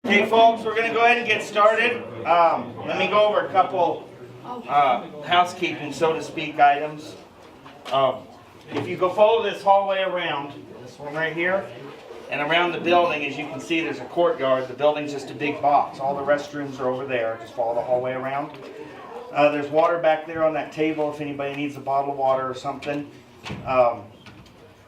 Okay, folks, we're going to go ahead and get started. Let me go over a couple housekeeping, so to speak, items. If you go follow this hallway around, this one right here, and around the building, as you can see, there's a courtyard. The building's just a big box. All the restrooms are over there. Just follow the hallway around. There's water back there on that table if anybody needs a bottle of water or something.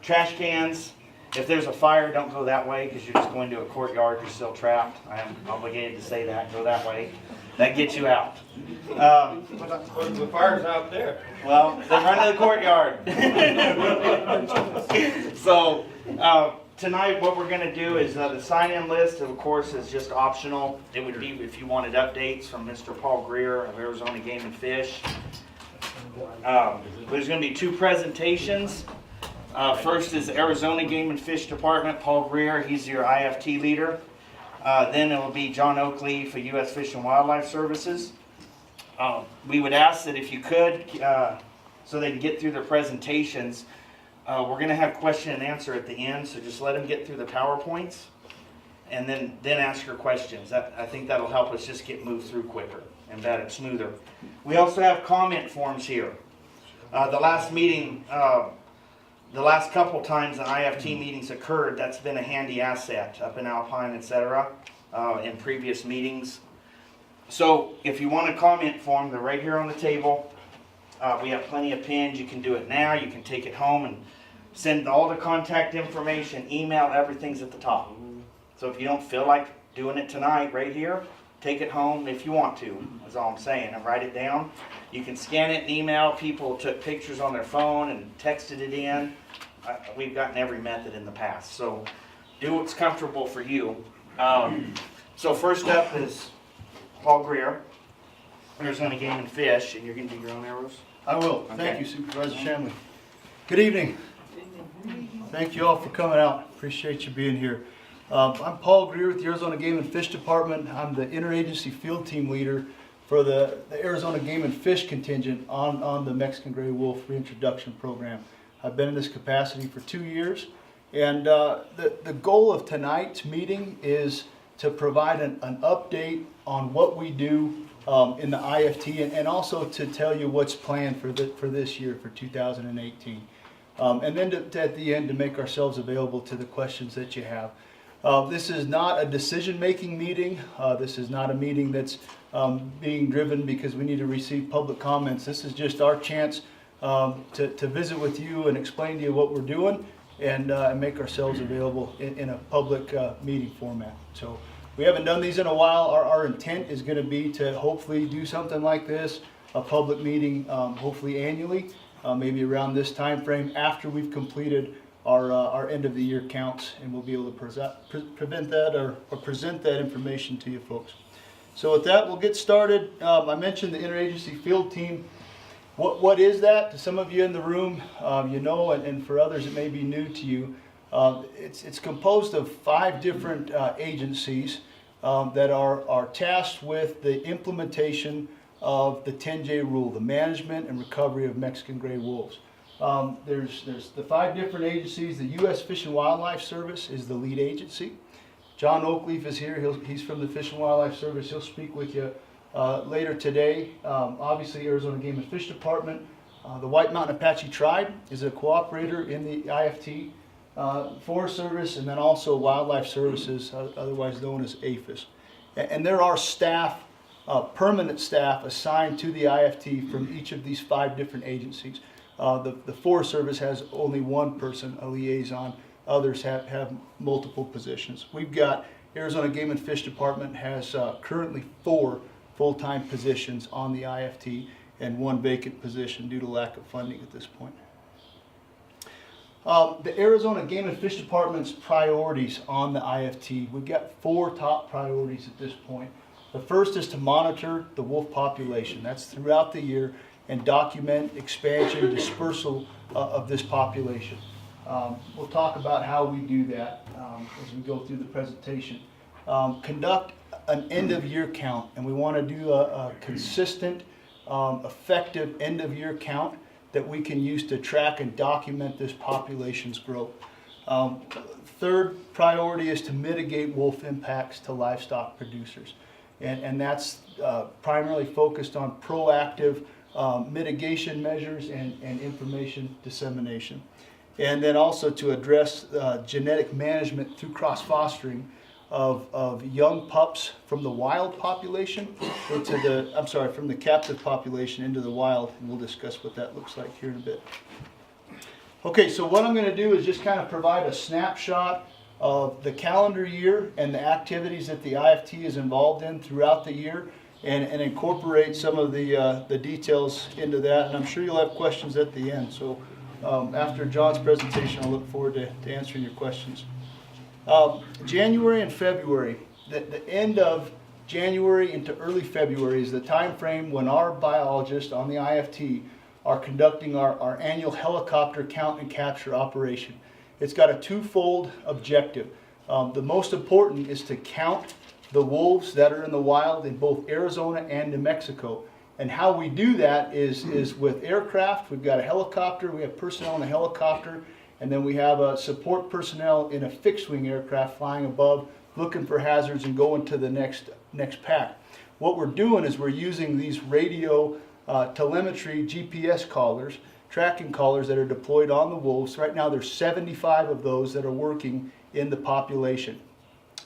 Trash cans. If there's a fire, don't go that way because you're just going to a courtyard. You're still trapped. I am obligated to say that. Go that way. That gets you out. The fire's out there. Well, then run to the courtyard. So tonight what we're going to do is the sign-in list, of course, is just optional. It would be if you wanted updates from Mr. Paul Greer of Arizona Game and Fish. There's going to be two presentations. First is Arizona Game and Fish Department, Paul Greer. He's your IFT leader. Then it will be John Oakley for U.S. Fish and Wildlife Services. We would ask that if you could, so they can get through their presentations, we're going to have question and answer at the end, so just let them get through the PowerPoints and then ask your questions. I think that'll help us just get moved through quicker and better, smoother. We also have comment forms here. The last meeting, the last couple times that IFT meetings occurred, that's been a handy asset up in Alpine, etc., in previous meetings. So if you want a comment form, they're right here on the table. We have plenty of pins. You can do it now. You can take it home and send all the contact information, email, everything's at the top. So if you don't feel like doing it tonight right here, take it home if you want to, is all I'm saying, and write it down. You can scan it and email. People took pictures on their phone and texted it in. We've gotten every method in the past. So do what's comfortable for you. So first up is Paul Greer, Arizona Game and Fish, and you're going to do your own arrows? I will. Okay. Thank you, Supervisor Shanley. Good evening. Thank you all for coming out. Appreciate you being here. I'm Paul Greer with the Arizona Game and Fish Department. I'm the interagency field team leader for the Arizona Game and Fish contingent on the Mexican Gray Wolf Reintroduction Program. I've been in this capacity for 2 years, and the goal of tonight's meeting is to provide an update on what we do in the IFT and also to tell you what's planned for this year, for 2018. And then at the end to make ourselves available to the questions that you have. This is not a decision-making meeting. This is not a meeting that's being driven because we need to receive public comments. This is just our chance to visit with you and explain to you what we're doing and make ourselves available in a public meeting format. So we haven't done these in a while. Our intent is going to be to hopefully do something like this, a public meeting, hopefully annually, maybe around this time frame after we've completed our end of the year counts, and we'll be able to present that information to you folks. So with that, we'll get started. I mentioned the interagency field team. What is that? To some of you in the room, you know, and for others it may be new to you. It's composed of 5 different agencies that are tasked with the implementation of the 10J rule, the management and recovery of Mexican gray wolves. There's the 5 different agencies. The U.S. Fish and Wildlife Service is the lead agency. John Oakleaf is here. He's from the Fish and Wildlife Service. He'll speak with you later today. Obviously, Arizona Game and Fish Department. The White Mountain Apache Tribe is a cooperator in the IFT. Forest Service, and then also Wildlife Services, otherwise known as APHIS. And there are staff, permanent staff assigned to the IFT from each of these 5 different agencies. The Forest Service has only one person, a liaison. Others have multiple positions. We've got Arizona Game and Fish Department has currently 4 full-time positions on the IFT and 1 vacant position due to lack of funding at this point. The Arizona Game and Fish Department's priorities on the IFT, we've got 4 top priorities at this point. The first is to monitor the wolf population. That's throughout the year, and document expansion, dispersal of this population. We'll talk about how we do that as we go through the presentation. Conduct an end-of-year count, and we want to do a consistent, effective end-of-year count that we can use to track and document this population's growth. Third priority is to mitigate wolf impacts to livestock producers. And that's primarily focused on proactive mitigation measures and information dissemination. And then also to address genetic management through cross-fostering of young pups from the wild population into from the captive population into the wild. And we'll discuss what that looks like here in a bit. Okay, so what I'm going to do is just kind of provide a snapshot of the calendar year and the activities that the IFT is involved in throughout the year, and incorporate some of the details into that. And I'm sure you'll have questions at the end. So after John's presentation, I'll look forward to answering your questions. January and February, the end of January into early February is the time frame when our biologists on the IFT are conducting our annual helicopter count and capture operation. It's got a twofold objective. The most important is to count the wolves that are in the wild in both Arizona and New Mexico. And how we do that is with aircraft. We've got a helicopter, we have personnel in a helicopter, and then we have support personnel in a fixed-wing aircraft flying above, looking for hazards and going to the next pack. What we're doing is we're using these radio telemetry GPS collars, tracking collars that are deployed on the wolves. Right now there's 75 of those that are working in the population.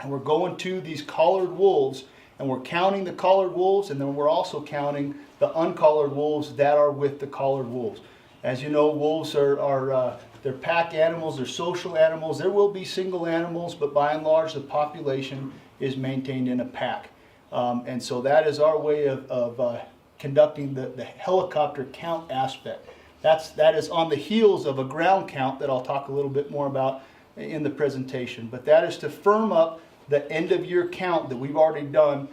And we're going to these collared wolves and we're counting the collared wolves, and then we're also counting the uncollared wolves that are with the collared wolves. As you know, wolves are they're pack animals, they're social animals. There will be single animals, but by and large the population is maintained in a pack. And so that is our way of conducting the helicopter count aspect. That is on the heels of a ground count that I'll talk a little bit more about in the presentation. But that is to firm up the end of year count that we've already done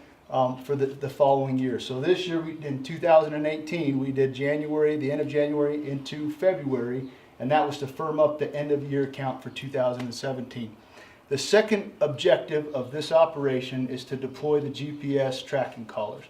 for the following year. So this year, in 2018, we did January, the end of January into February, and that was to firm up the end of year count for 2017. The second objective of this operation is to deploy the GPS tracking collars.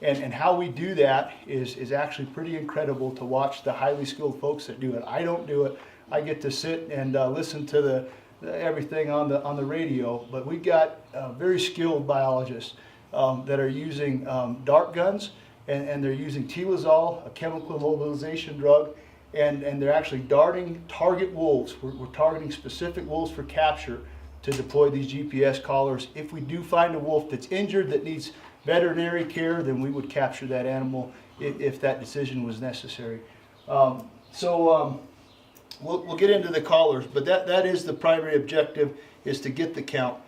And how we do that is actually pretty incredible to watch the highly skilled folks that do it. I don't do it. I get to sit and listen to everything on the radio, but we've got very skilled biologists that are using dart guns, and they're using Tilazol, a chemical immobilization drug, and they're actually darting target wolves. We're targeting specific wolves for capture to deploy these GPS collars. If we do find a wolf that's injured that needs veterinary care, then we would capture that animal if that decision was necessary. We'll get into the collars, but that is the primary objective, is to get the count.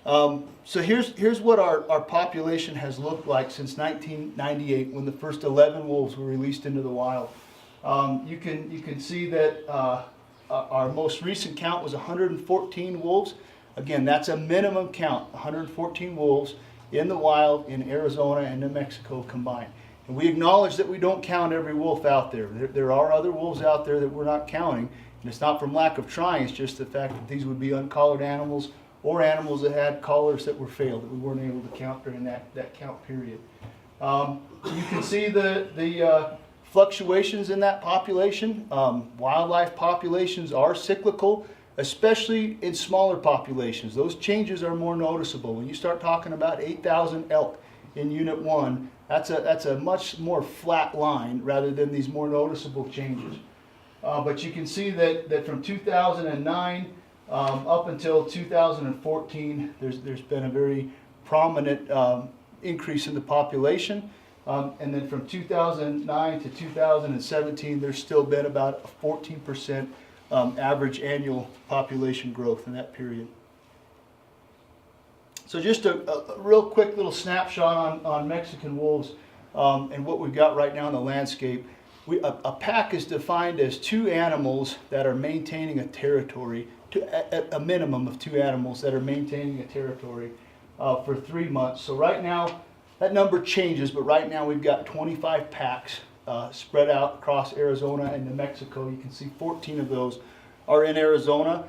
So here's what our population has looked like since 1998, when the first 11 wolves were released into the wild. You can see that our most recent count was 114 wolves. Again, that's a minimum count, 114 wolves in the wild in Arizona and New Mexico combined. And we acknowledge that we don't count every wolf out there. There are other wolves out there that we're not counting, and it's not from lack of trying, it's just the fact that these would be uncollared animals or animals that had collars that were failed, that we weren't able to count during that count period. You can see the fluctuations in that population. Wildlife populations are cyclical, especially in smaller populations. Those changes are more noticeable. When you start talking about 8,000 elk in Unit 1, that's a much more flat line rather than these more noticeable changes. But you can see that from 2009 up until 2014, there's been a very prominent increase in the population. And then from 2009 to 2017, there's still been about a 14% average annual population growth in that period. So just a real quick little snapshot on Mexican wolves and what we've got right now in the landscape. A pack is defined as two animals that are maintaining a territory, a minimum of two animals that are maintaining a territory for 3 months. So right now, that number changes, but right now we've got 25 packs spread out across Arizona and New Mexico. You can see 14 of those are in Arizona.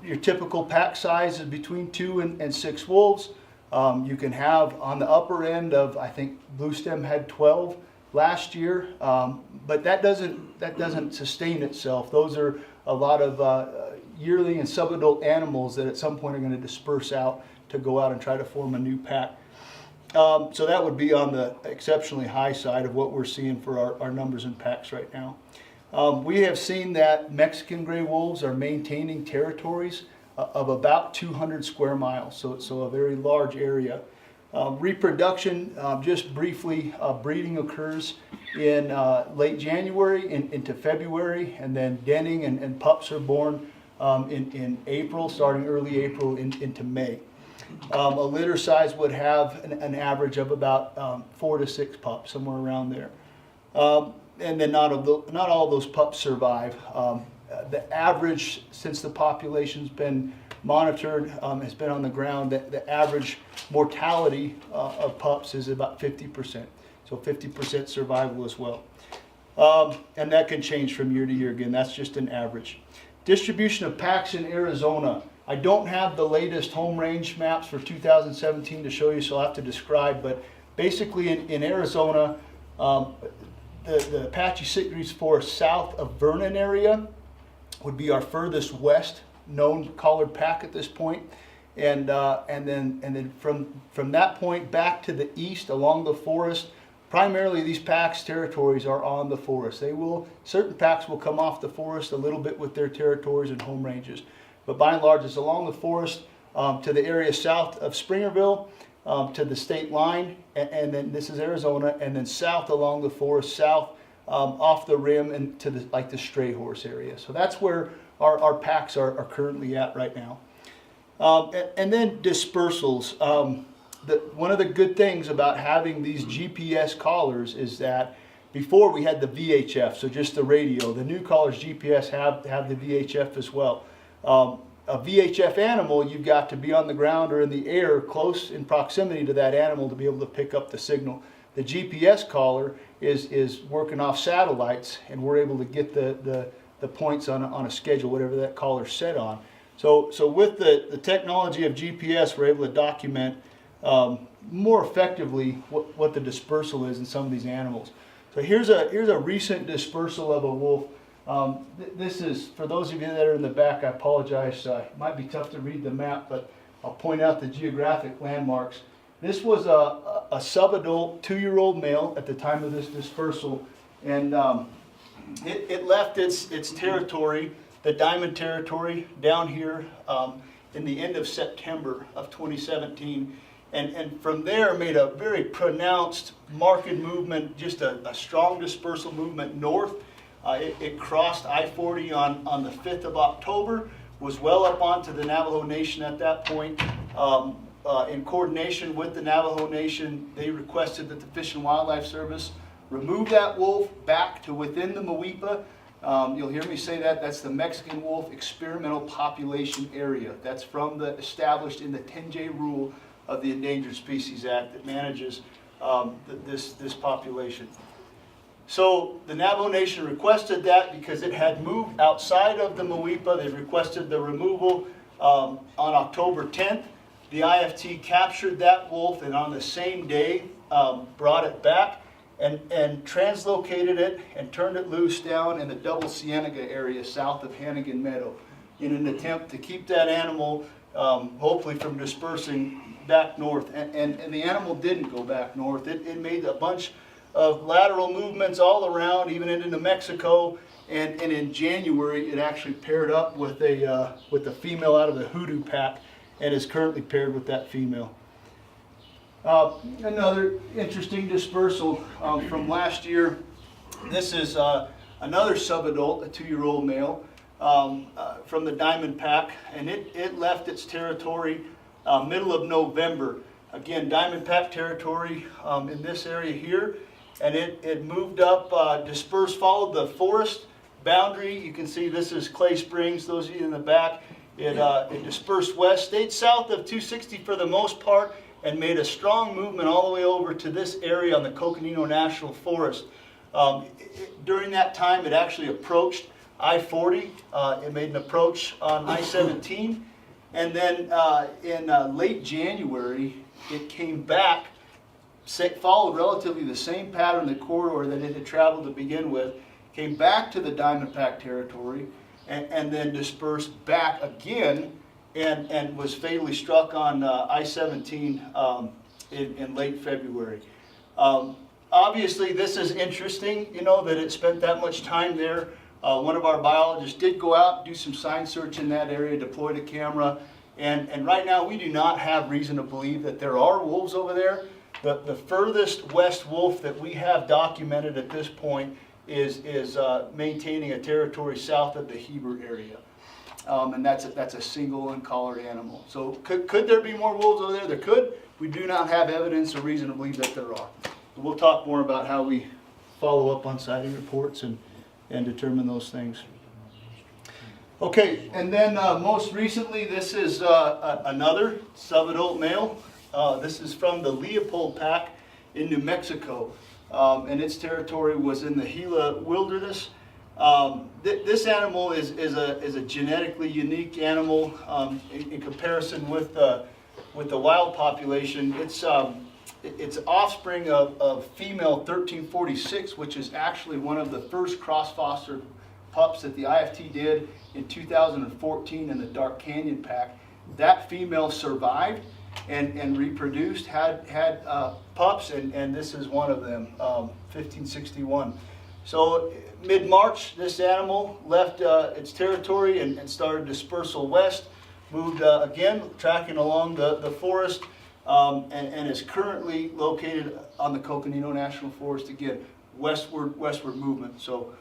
Your typical pack size is between 2 and 6 wolves. You can have on the upper end of, I think Bluestem had 12 last year, but that doesn't sustain itself. Those are a lot of yearling and subadult animals that at some point are going to disperse out to go out and try to form a new pack. So that would be on the exceptionally high side of what we're seeing for our numbers in packs right now. We have seen that Mexican gray wolves are maintaining territories of about 200 square miles, so a very large area. Reproduction, just briefly, breeding occurs in late January into February, and then denning and pups are born in April, starting early April into May. A litter size would have an average of about 4 to 6 pups, somewhere around there. And then not all those pups survive. The average, since the population's been monitored, has been on the ground, the average mortality of pups is about 50%. So 50% survival as well. And that can change from year to year. Again, that's just an average. Distribution of packs in Arizona. I don't have the latest home range maps for 2017 to show you, so I'll have to describe, but basically in Arizona, the Apache Citrus Forest south of Vernon area would be our furthest west known collared pack at this point, and then from that point back to the east along the forest. Primarily, these packs' territories are on the forest. Certain packs will come off the forest a little bit with their territories and home ranges, but by and large, it's along the forest to the area south of Springerville, to the state line, and then this is Arizona, and then south along the forest, south off the rim and to the stray horse area. So that's where our packs are currently at right now. And then dispersals. One of the good things about having these GPS collars is that before we had the VHF, so just the radio. The new collars GPS have the VHF as well. A VHF animal, you've got to be on the ground or in the air close in proximity to that animal to be able to pick up the signal. The GPS collar is working off satellites, and we're able to get the points on a schedule, whatever that collar's set on. So with the technology of GPS, we're able to document more effectively what the dispersal is in some of these animals. So here's a recent dispersal of a wolf. This is, for those of you that are in the back, I apologize. It might be tough to read the map, but I'll point out the geographic landmarks. This was a subadult 2-year-old male at the time of this dispersal, and it left its territory, the diamond territory, down here in the end of September of 2017. And from there made a very pronounced, marked movement, just a strong dispersal movement north. It crossed I-40 on the 5th of October, was well up onto the Navajo Nation at that point. In coordination with the Navajo Nation, they requested that the Fish and Wildlife Service remove that wolf back to within the Mowepa. You'll hear me say that's the Mexican wolf experimental population area. That's from established in the 10J rule of the Endangered Species Act that manages this population. So the Navajo Nation requested that because it had moved outside of the Mowepa. They requested the removal on October 10th. The IFT captured that wolf and on the same day brought it back and translocated it and turned it loose down in the Double Cienega area south of Hannigan Meadow in an attempt to keep that animal hopefully from dispersing back north. And the animal didn't go back north. It made a bunch of lateral movements all around, even into New Mexico. And in January, it actually paired up with a female out of the Hoodoo pack and is currently paired with that female. Another interesting dispersal from last year. This is another subadult, a 2-year-old male from the Diamond Pack, and it left its territory middle of November. Again, Diamond Pack territory in this area here, and it moved up, dispersed, followed the forest boundary. You can see this is Clay Springs, those of you in the back. It dispersed west, stayed south of 260 for the most part, and made a strong movement all the way over to this area on the Coconino National Forest. During that time, it actually approached I-40. It made an approach on I-17. And then in late January, it came back, followed relatively the same pattern, the corridor that it had traveled to begin with, came back to the Diamond Pack territory, and then dispersed back again and was fatally struck on I-17 in late February. Obviously, this is interesting, that it spent that much time there. One of our biologists did go out, do some sign search in that area, deployed a camera, and right now we do not have reason to believe that there are wolves over there. The furthest west wolf that we have documented at this point is maintaining a territory south of the Heber area. And that's a single uncollared animal. So could there be more wolves over there? There could. We do not have evidence or reason to believe that there are. But we'll talk more about how we follow up on sighting reports and determine those things. Okay, and then most recently, this is another subadult male. This is from the Leopold Pack in New Mexico, and its territory was in the Gila Wilderness. This animal is a genetically unique animal in comparison with the wild population. It's offspring of female 1346, which is actually one of the first cross-fostered pups that the IFT did in 2014 in the Dark Canyon Pack. That female survived and reproduced, had pups, and this is one of them, 1561. So mid-March, this animal left its territory and started dispersal west, moved again, tracking along the forest, and is currently located on the Coconino National Forest, again, westward movement. So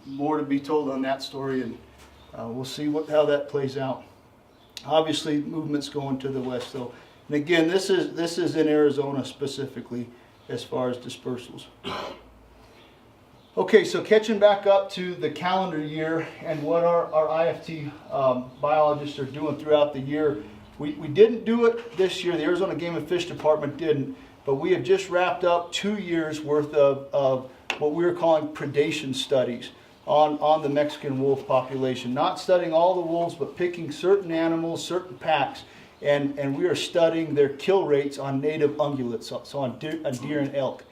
more to be told on that story, and we'll see how that plays out. Obviously, movement's going to the west, though. And again, this is in Arizona specifically as far as dispersals. Okay, so catching back up to the calendar year and what our IFT biologists are doing throughout the year. We didn't do it this year. The Arizona Game and Fish Department didn't, but we have just wrapped up 2 years worth of what we are calling predation studies on the Mexican wolf population. Not studying all the wolves, but picking certain animals, certain packs, and we are studying their kill rates on native ungulates, so on deer and elk.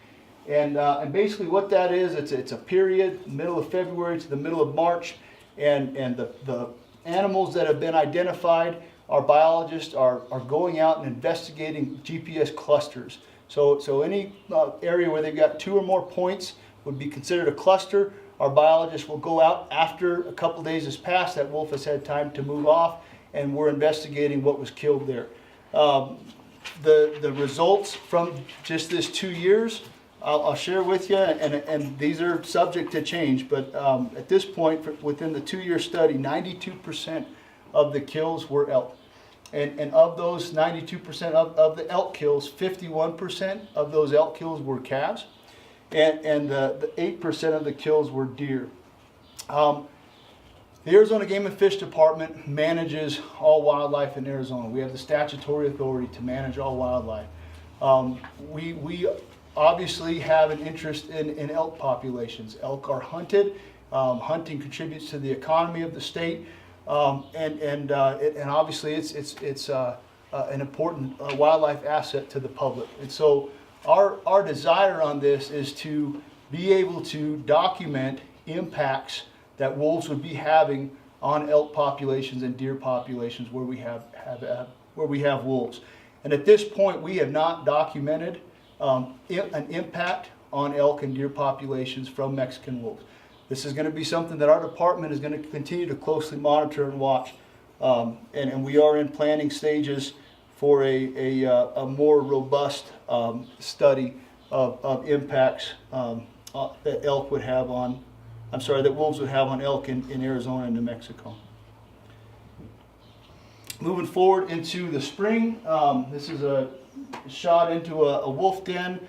And basically what that is, it's a period, middle of February to the middle of March, and the animals that have been identified, our biologists are going out and investigating GPS clusters. So any area where they've got 2 or more points would be considered a cluster. Our biologists will go out after a couple days has passed, that wolf has had time to move off, and we're investigating what was killed there. The results from just this 2 years, I'll share with you, and these are subject to change, but at this point, within the 2-year study, 92% of the kills were elk. And of those 92% of the elk kills, 51% of those elk kills were calves, and the 8% of the kills were deer. The Arizona Game and Fish Department manages all wildlife in Arizona. We have the statutory authority to manage all wildlife. We obviously have an interest in elk populations. Elk are hunted. Hunting contributes to the economy of the state, and obviously it's an important wildlife asset to the public. And so our desire on this is to be able to document impacts that wolves would be having on elk populations and deer populations where we have wolves. And at this point, we have not documented an impact on elk and deer populations from Mexican wolves. This is going to be something that our department is going to continue to closely monitor and watch, and we are in planning stages for a more robust study of impacts that elk would have on. that wolves would have on elk in Arizona and New Mexico. Moving forward into the spring, this is a shot into a wolf den.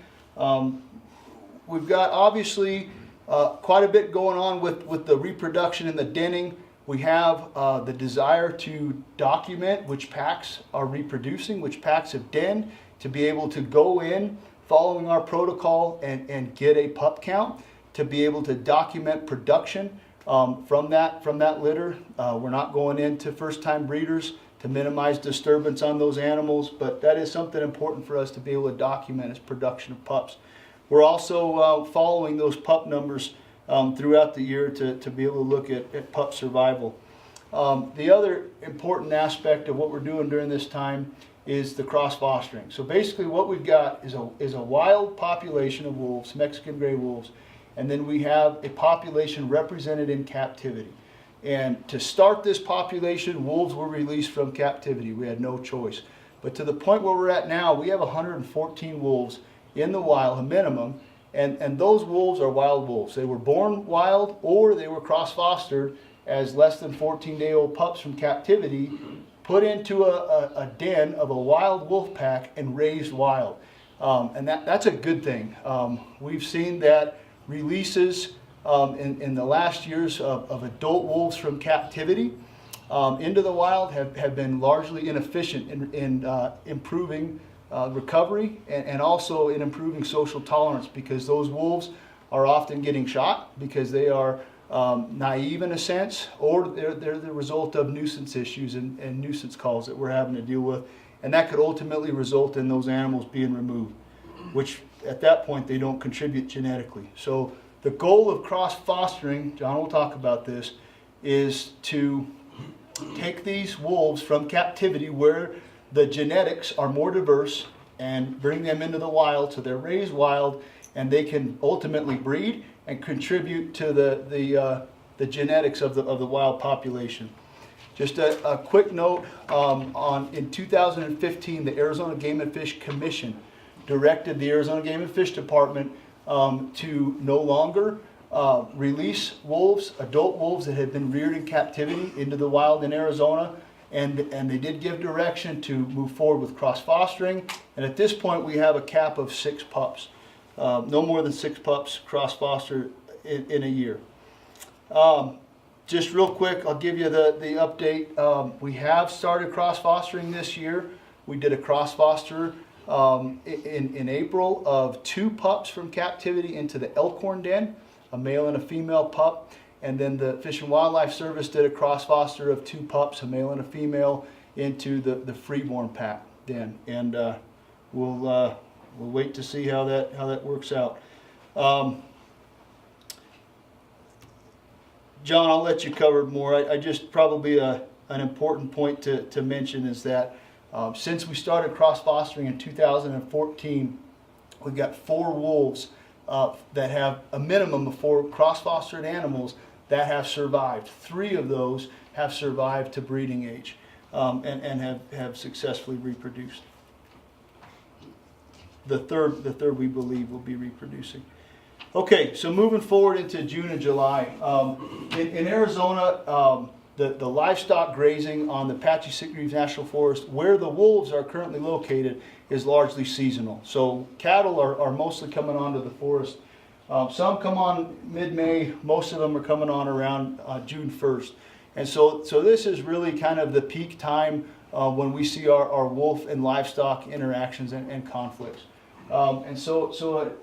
We've got obviously quite a bit going on with the reproduction and the denning. We have the desire to document which packs are reproducing, which packs have denned, to be able to go in following our protocol and get a pup count, to be able to document production from that litter. We're not going into first-time breeders to minimize disturbance on those animals, but that is something important for us to be able to document as production of pups. We're also following those pup numbers throughout the year to be able to look at pup survival. The other important aspect of what we're doing during this time is the cross fostering. So basically what we've got is a wild population of wolves, Mexican gray wolves, and then we have a population represented in captivity. And to start this population, wolves were released from captivity. We had no choice. But to the point where we're at now, we have 114 wolves in the wild, a minimum, and those wolves are wild wolves. They were born wild or they were cross-fostered as less than 14-day-old pups from captivity, put into a den of a wild wolf pack and raised wild. And that's a good thing. We've seen that releases in the last years of adult wolves from captivity into the wild have been largely inefficient in improving recovery and also in improving social tolerance, because those wolves are often getting shot because they are naive in a sense, or they're the result of nuisance issues and nuisance calls that we're having to deal with, and that could ultimately result in those animals being removed, which at that point they don't contribute genetically. So the goal of cross-fostering, John will talk about this, is to take these wolves from captivity where the genetics are more diverse and bring them into the wild so they're raised wild and they can ultimately breed and contribute to the genetics of the wild population. Just a quick note, in 2015, the Arizona Game and Fish Commission directed the Arizona Game and Fish Department to no longer release wolves, adult wolves that had been reared in captivity, into the wild in Arizona, and they did give direction to move forward with cross-fostering, and at this point we have a cap of 6 pups. No more than 6 pups cross-fostered in a year. Just real quick, I'll give you the update. We have started cross-fostering this year. We did a cross-foster in April of 2 pups from captivity into the Elkhorn Den, a male and a female pup. And then the Fish and Wildlife Service did a cross-foster of 2 pups, a male and a female, into the Freeborn pack den. And we'll wait to see how that works out. John, I'll let you cover more. I just probably an important point to mention is that since we started cross-fostering in 2014, we've got 4 wolves that have a minimum of 4 cross-fostered animals that have survived. 3 of those have survived to breeding age and have successfully reproduced. The third we believe will be reproducing. Okay, so moving forward into June and July. In Arizona, the livestock grazing on the Apache Sitgreaves National Forest, where the wolves are currently located, is largely seasonal. So cattle are mostly coming onto the forest. Some come on mid-May, most of them are coming on around June 1st. And so this is really kind of the peak time when we see our wolf and livestock interactions and conflicts. And so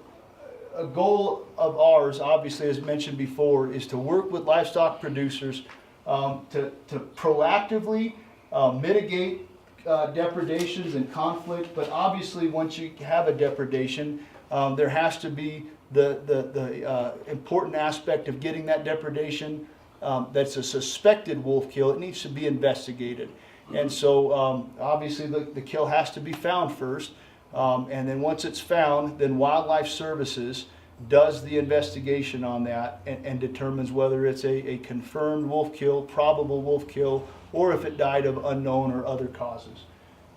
a goal of ours, obviously, as mentioned before, is to work with livestock producers to proactively mitigate depredations and conflict. But obviously, once you have a depredation, there has to be the important aspect of getting that depredation that's a suspected wolf kill. It needs to be investigated. And so obviously the kill has to be found first. And then once it's found, then Wildlife Services does the investigation on that and determines whether it's a confirmed wolf kill, probable wolf kill, or if it died of unknown or other causes.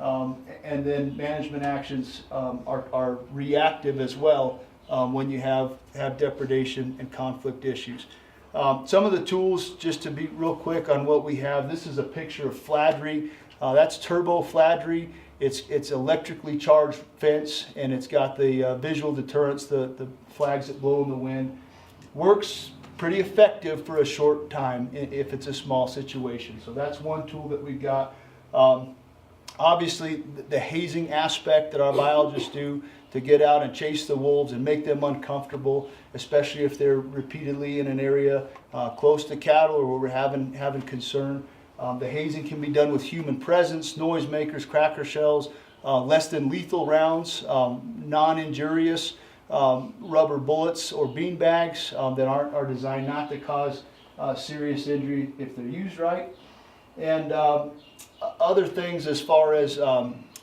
And then management actions are reactive as well when you have depredation and conflict issues. Some of the tools, just to be real quick on what we have, this is a picture of fladry. That's turbo fladry. It's electrically charged fence, and it's got the visual deterrents, the flags that blow in the wind. Works pretty effective for a short time if it's a small situation. So that's one tool that we've got. Obviously, the hazing aspect that our biologists do to get out and chase the wolves and make them uncomfortable, especially if they're repeatedly in an area close to cattle or where we're having concern. The hazing can be done with human presence, noisemakers, cracker shells, less than lethal rounds, non-injurious rubber bullets or bean bags that are designed not to cause serious injury if they're used right. And other things as far as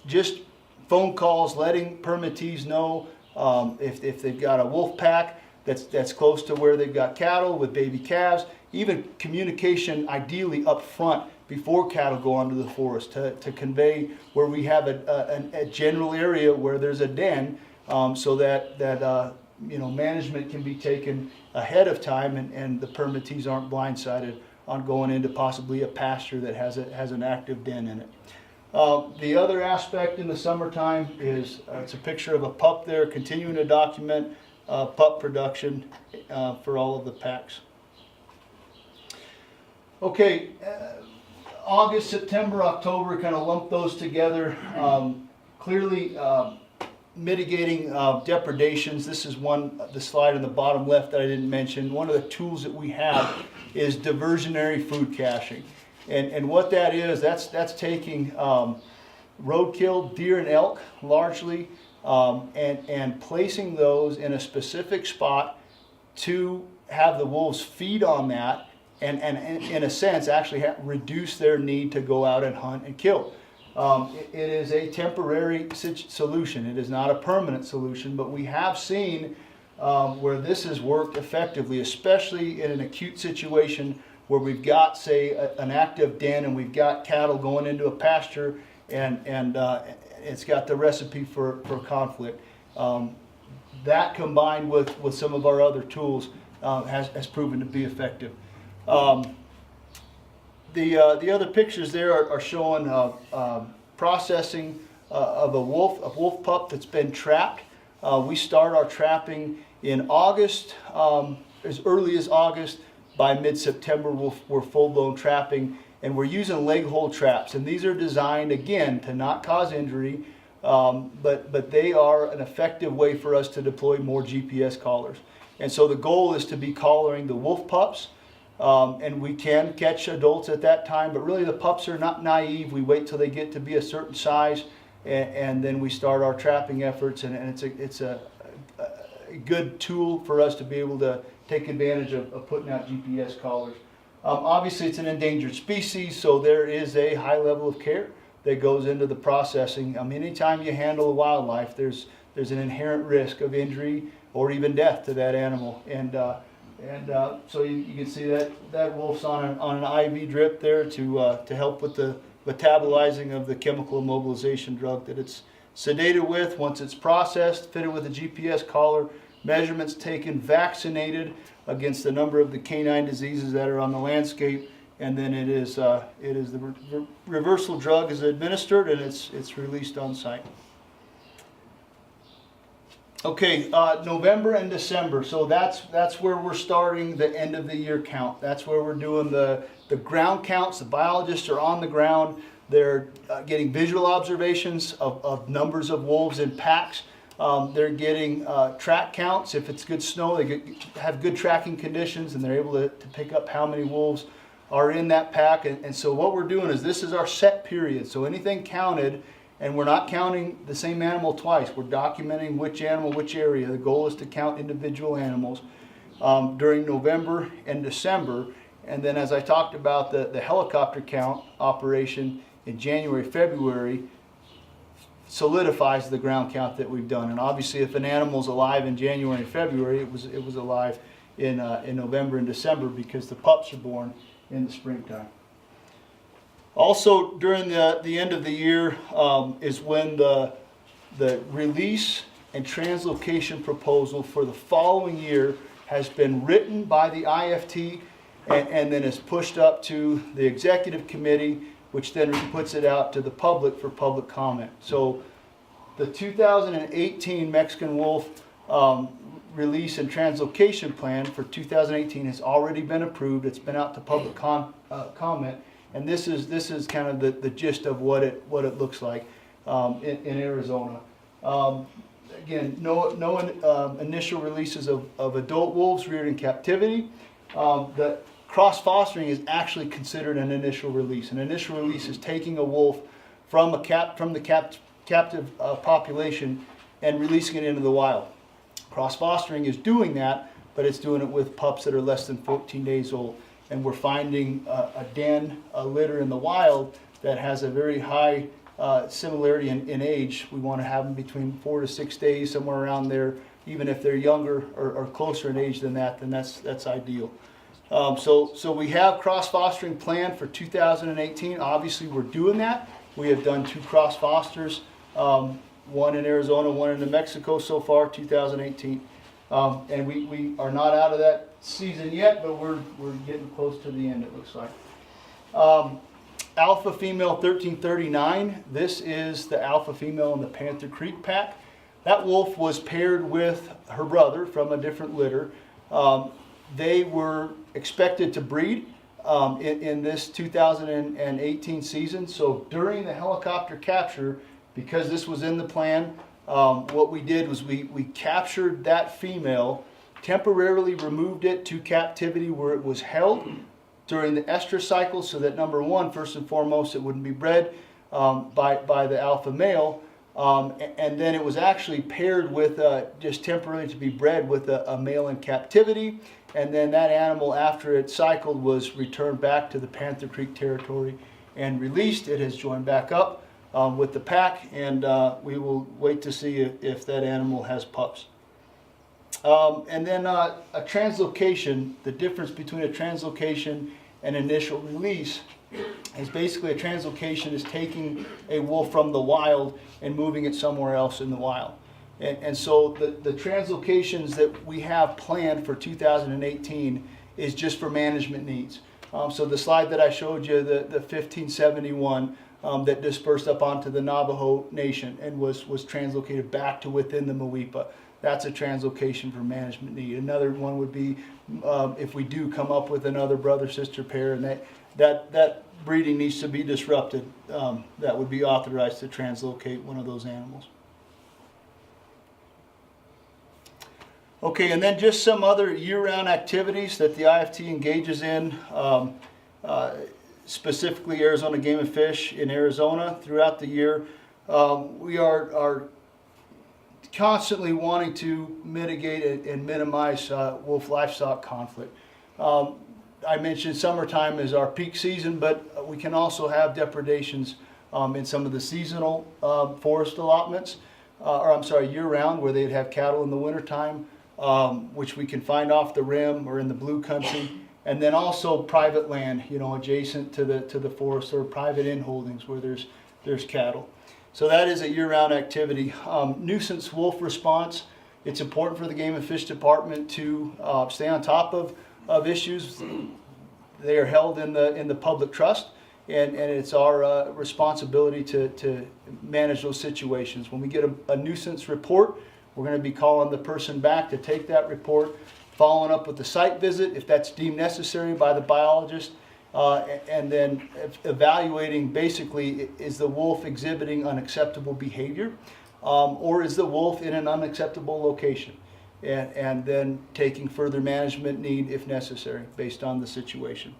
just phone calls, letting permittees know if they've got a wolf pack that's close to where they've got cattle with baby calves, even communication ideally up front before cattle go onto the forest to convey where we have a general area where there's a den, so that management can be taken ahead of time, and the permittees aren't blindsided on going into possibly a pasture that has an active den in it. The other aspect in the summertime is it's a picture of a pup there, continuing to document pup production for all of the packs. Okay, August, September, October, kind of lump those together. Clearly mitigating depredations. This is the slide on the bottom left that I didn't mention. One of the tools that we have is diversionary food caching. And what that is, that's taking roadkill, deer and elk largely, and placing those in a specific spot to have the wolves feed on that, and in a sense actually reduce their need to go out and hunt and kill. It is a temporary solution. It is not a permanent solution, but we have seen where this has worked effectively, especially in an acute situation where we've got, say, an active den and we've got cattle going into a pasture, and it's got the recipe for conflict. That combined with some of our other tools has proven to be effective. The other pictures there are showing processing of a wolf pup that's been trapped. We start our trapping in August, as early as August. By mid-September, we're full-blown trapping, and we're using leg hold traps. And these are designed, again, to not cause injury, but they are an effective way for us to deploy more GPS collars. And so the goal is to be collaring the wolf pups. And we can catch adults at that time, but really the pups are not naive. We wait till they get to be a certain size, and then we start our trapping efforts, and it's a good tool for us to be able to take advantage of putting out GPS collars. Obviously it's an endangered species, so there is a high level of care that goes into the processing. Anytime you handle a wildlife, there's an inherent risk of injury or even death to that animal. And so you can see that wolf's on an IV drip there to help with the metabolizing of the chemical immobilization drug that it's sedated with. Once it's processed, fitted with a GPS collar, measurements taken, vaccinated against a number of the canine diseases that are on the landscape, and then it is the reversal drug is administered, and it's released on site. Okay, November and December. So that's where we're starting the end of the year count. That's where we're doing the ground counts. The biologists are on the ground. They're getting visual observations of numbers of wolves in packs. They're getting track counts. If it's good snow, they have good tracking conditions, and they're able to pick up how many wolves are in that pack. And so what we're doing is this is our set period. So anything counted, and we're not counting the same animal twice. We're documenting which animal, which area. The goal is to count individual animals during November and December. And then, as I talked about, the helicopter count operation in January, February solidifies the ground count that we've done. And obviously, if an animal's alive in January and February, it was alive in November and December, because the pups are born in the springtime. Also, during the end of the year is when the release and translocation proposal for the following year has been written by the IFT, and then is pushed up to the executive committee, which then puts it out to the public for public comment. So the 2018 Mexican wolf release and translocation plan for 2018 has already been approved. It's been out to public comment. And this is kind of the gist of what it looks like in Arizona. Again, no initial releases of adult wolves reared in captivity. The cross fostering is actually considered an initial release. An initial release is taking a wolf from the captive population and releasing it into the wild. Cross fostering is doing that, but it's doing it with pups that are less than 14 days old. and we're finding a den, a litter in the wild that has a very high similarity in age. We want to have them between 4 to 6 days, somewhere around there. Even if they're younger or closer in age than that, then that's ideal. So we have cross-fostering planned for 2018. Obviously, we're doing that. We have done 2 cross-fosters, one in Arizona, one in New Mexico so far, 2018. And we are not out of that season yet, but we're getting close to the end, it looks like. Alpha female 1339. This is the alpha female in the Panther Creek pack. That wolf was paired with her brother from a different litter. They were expected to breed in this 2018 season. So during the helicopter capture, because this was in the plan, what we did was we captured that female, temporarily removed it to captivity where it was held during the estrus cycle, so that number one, first and foremost, it wouldn't be bred by the alpha male. And then it was actually paired with, just temporarily to be bred with a male in captivity. And then that animal, after it cycled, was returned back to the Panther Creek territory and released. It has joined back up with the pack, and we will wait to see if that animal has pups. And then a translocation, the difference between a translocation and initial release is basically a translocation is taking a wolf from the wild and moving it somewhere else in the wild. And so the translocations that we have planned for 2018 is just for management needs. So the slide that I showed you, the 1571 that dispersed up onto the Navajo Nation and was translocated back to within the Mowepa. That's a translocation for management need. Another one would be if we do come up with another brother-sister pair and that breeding needs to be disrupted, that would be authorized to translocate one of those animals. Okay, and then just some other year-round activities that the IFT engages in, specifically Arizona Game and Fish in Arizona throughout the year. We are constantly wanting to mitigate and minimize wolf livestock conflict. I mentioned summertime is our peak season, but we can also have depredations in some of the seasonal forest allotments, year-round, where they'd have cattle in the wintertime, which we can find off the rim or in the blue country, and then also private land, adjacent to the forest, or private inholdings where there's cattle. So that is a year-round activity. Nuisance wolf response. It's important for the Game and Fish Department to stay on top of issues. They are held in the public trust, and it's our responsibility to manage those situations. When we get a nuisance report, we're going to be calling the person back to take that report, following up with the site visit if that's deemed necessary by the biologist, and then evaluating basically, is the wolf exhibiting unacceptable behavior, or is the wolf in an unacceptable location, and then taking further management need if necessary based on the situation.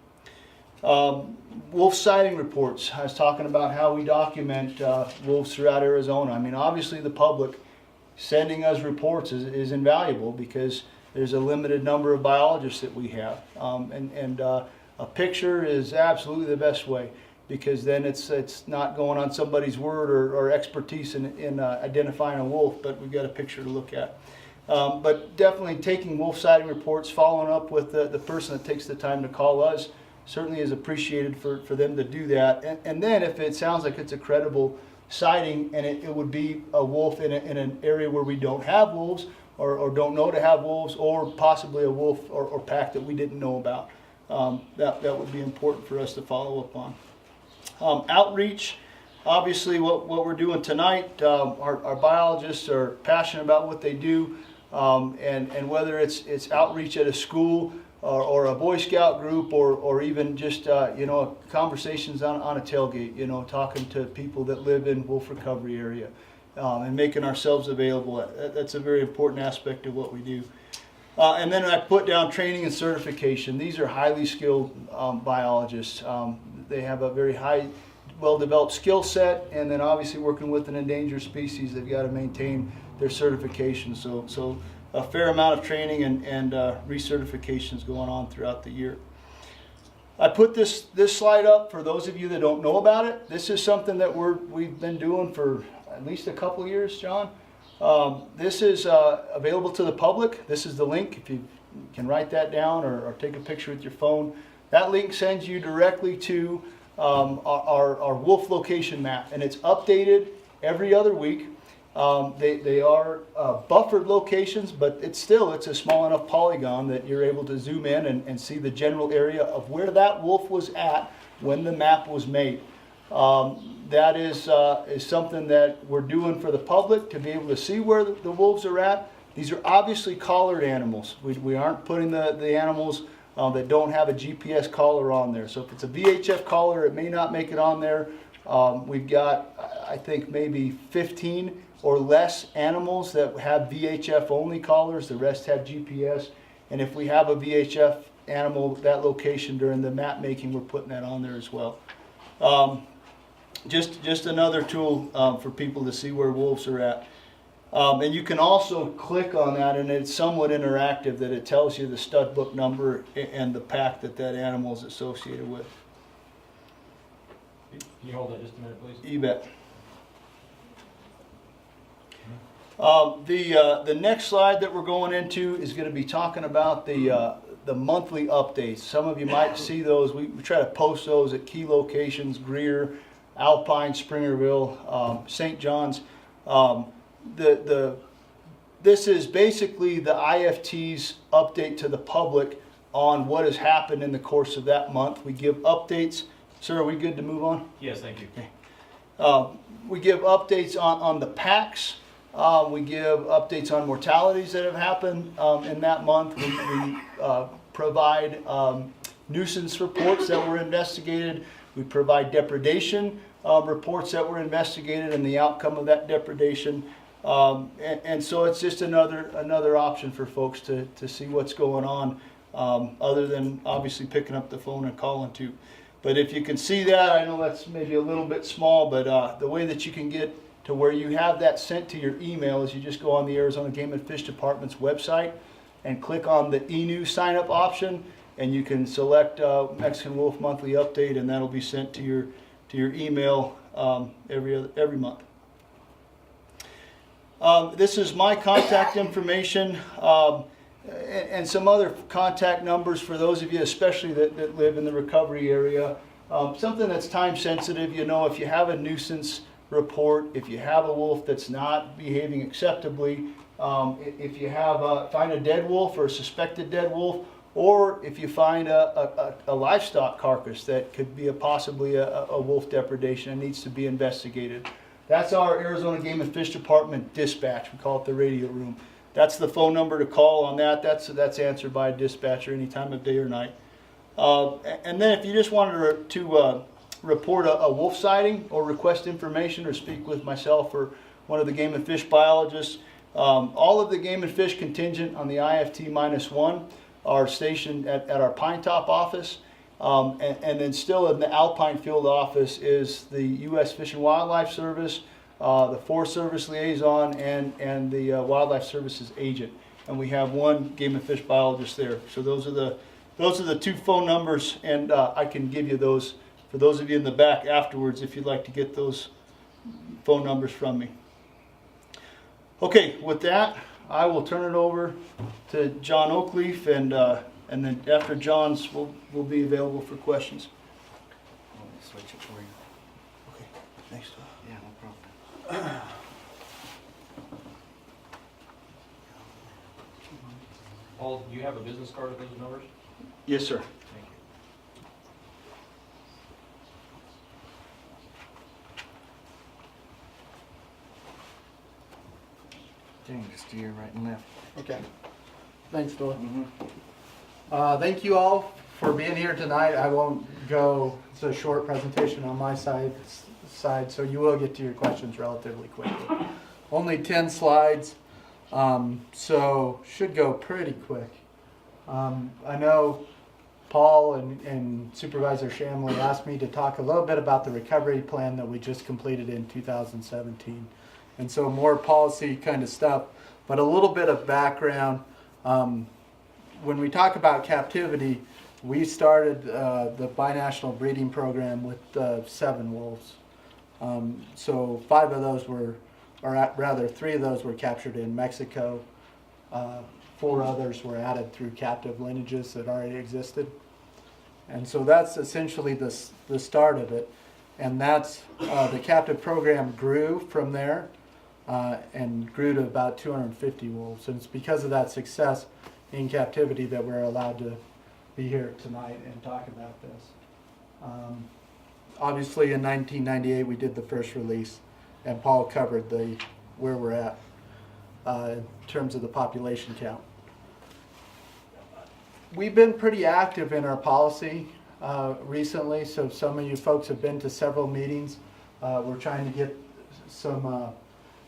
Wolf sighting reports. I was talking about how we document wolves throughout Arizona. I mean, obviously the public sending us reports is invaluable because there's a limited number of biologists that we have, and a picture is absolutely the best way, because then it's not going on somebody's word or expertise in identifying a wolf, but we've got a picture to look at. But definitely taking wolf sighting reports, following up with the person that takes the time to call us, certainly is appreciated for them to do that. And then if it sounds like it's a credible sighting and it would be a wolf in an area where we don't have wolves, or don't know to have wolves, or possibly a wolf or pack that we didn't know about, that would be important for us to follow up on. Outreach, obviously what we're doing tonight, our biologists are passionate about what they do, and whether it's outreach at a school or a Boy Scout group, or even just conversations on a tailgate, talking to people that live in wolf recovery area, and making ourselves available. That's a very important aspect of what we do. And then I put down training and certification. These are highly skilled biologists. They have a very high, well-developed skill set, and then obviously working with an endangered species, they've got to maintain their certification. So a fair amount of training and recertifications going on throughout the year. I put this slide up for those of you that don't know about it. This is something that we've been doing for at least a couple years, John. This is available to the public. This is the link. If you can write that down or take a picture with your phone. That link sends you directly to our wolf location map, and it's updated every other week. They are buffered locations, but it's a small enough polygon that you're able to zoom in and see the general area of where that wolf was at when the map was made. That is something that we're doing for the public to be able to see where the wolves are at. These are obviously collared animals. We aren't putting the animals that don't have a GPS collar on there. So if it's a VHF collar, it may not make it on there. We've got, I think, maybe 15 or less animals that have VHF only collars. The rest have GPS. And if we have a VHF animal, that location during the map making, we're putting that on there as well. Just another tool for people to see where wolves are at. And you can also click on that, and it's somewhat interactive, that it tells you the stud book number and the pack that animal is associated with. Can you hold that just a minute, please? You bet. The next slide that we're going into is going to be talking about the monthly updates. Some of you might see those. We try to post those at key locations: Greer, Alpine, Springerville, St. John's. This is basically the IFT's update to the public on what has happened in the course of that month. We give updates. Sir, are we good to move on? Yes, thank you. Okay. We give updates on the packs. We give updates on mortalities that have happened in that month. We provide nuisance reports that were investigated. We provide depredation reports that were investigated and the outcome of that depredation. And so it's just another option for folks to see what's going on, other than obviously picking up the phone and calling to. But if you can see that, I know that's maybe a little bit small, but the way that you can get to where you have that sent to your email is you just go on the Arizona Game and Fish Department's website and click on the e-news sign up option, and you can select Mexican Wolf Monthly Update, and that'll be sent to your email every month. This is my contact information and some other contact numbers for those of you, especially that live in the recovery area. Something that's time sensitive, if you have a nuisance report, if you have a wolf that's not behaving acceptably, if you find a dead wolf or a suspected dead wolf, or if you find a livestock carcass that could be possibly a wolf depredation and needs to be investigated. That's our Arizona Game and Fish Department dispatch. We call it the radio room. That's the phone number to call on that. That's answered by a dispatcher any time of day or night. And then if you just wanted to report a wolf sighting or request information or speak with myself or one of the game and fish biologists, all of the game and fish contingent on the IFT-1 are stationed at our Pine Top office. And then still in the Alpine Field office is the U.S. Fish and Wildlife Service, the Forest Service liaison, and the Wildlife Services agent. And we have one game and fish biologist there. So those are the two phone numbers, and I can give you those for those of you in the back afterwards if you'd like to get those phone numbers from me. Okay, with that, I will turn it over to John Oakleaf, and then after John's, we'll be available for questions. I'll switch it for you. Okay, thanks. Yeah, no problem. Paul, do you have a business card with those numbers? Yes, sir. Thank you. Dang, steer right and left. Okay. Thanks, Phil. Mm-hmm. Thank you all for being here tonight. I won't go, it's a short presentation on my side, so you will get to your questions relatively quickly. Only 10 slides, so should go pretty quick. I know Paul and Supervisor Shamley asked me to talk a little bit about the recovery plan that we just completed in 2017. And so more policy kind of stuff, but a little bit of background. When we talk about captivity, we started the binational breeding program with 7 wolves. So 5 of those were, rather 3 of those were captured in Mexico. 4 others were added through captive lineages that already existed. And so that's essentially the start of it. And that's, the captive program grew from there and grew to about 250 wolves. And it's because of that success in captivity that we're allowed to be here tonight and talk about this. Obviously in 1998 we did the first release, and Paul covered where we're at in terms of the population count. We've been pretty active in our policy recently, so some of you folks have been to several meetings. We're trying to get some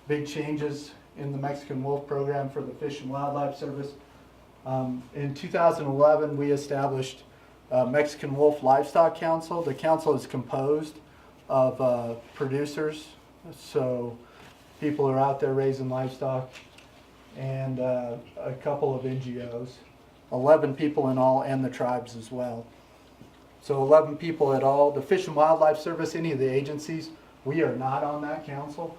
big changes in the Mexican wolf program for the Fish and Wildlife Service. In 2011, we established Mexican Wolf Livestock Council. The council is composed of producers, so people are out there raising livestock, and a couple of NGOs. 11 people in all, and the tribes as well. So 11 people at all. The Fish and Wildlife Service, any of the agencies, we are not on that council.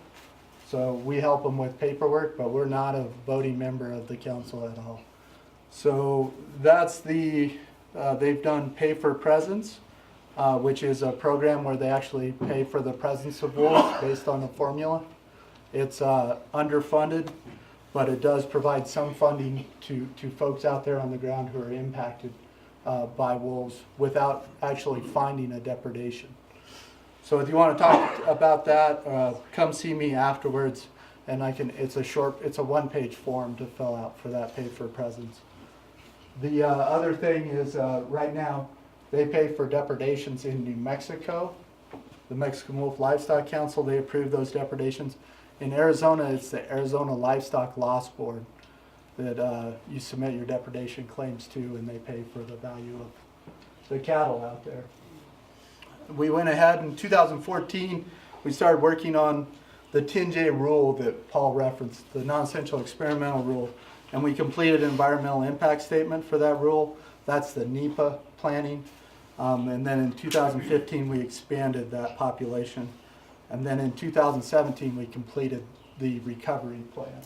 So we help them with paperwork, but we're not a voting member of the council at all. So that's they've done Pay for Presence, which is a program where they actually pay for the presence of wolves based on a formula. It's underfunded, but it does provide some funding to folks out there on the ground who are impacted by wolves without actually finding a depredation. So if you want to talk about that, come see me afterwards, and it's a one-page form to fill out for that Pay for Presence. The other thing is right now they pay for depredations in New Mexico. The Mexican Wolf Livestock Council, they approve those depredations. In Arizona, it's the Arizona Livestock Loss Board that you submit your depredation claims to, and they pay for the value of the cattle out there. We went ahead in 2014, we started working on the 10J rule that Paul referenced, the non-essential experimental rule, and we completed an environmental impact statement for that rule. That's the NEPA planning. And then in 2015, we expanded that population. And then in 2017, we completed the recovery plan.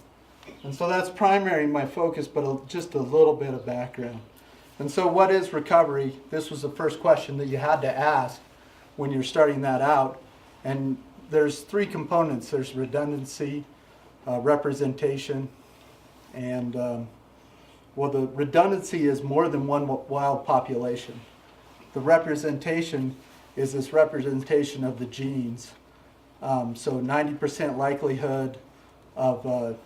And so that's primarily my focus, but just a little bit of background. And so what is recovery? This was the first question that you had to ask when you're starting that out. And there's 3 components. There's redundancy, representation, and well, the redundancy is more than one wild population. The representation is this representation of the genes. So 90% likelihood of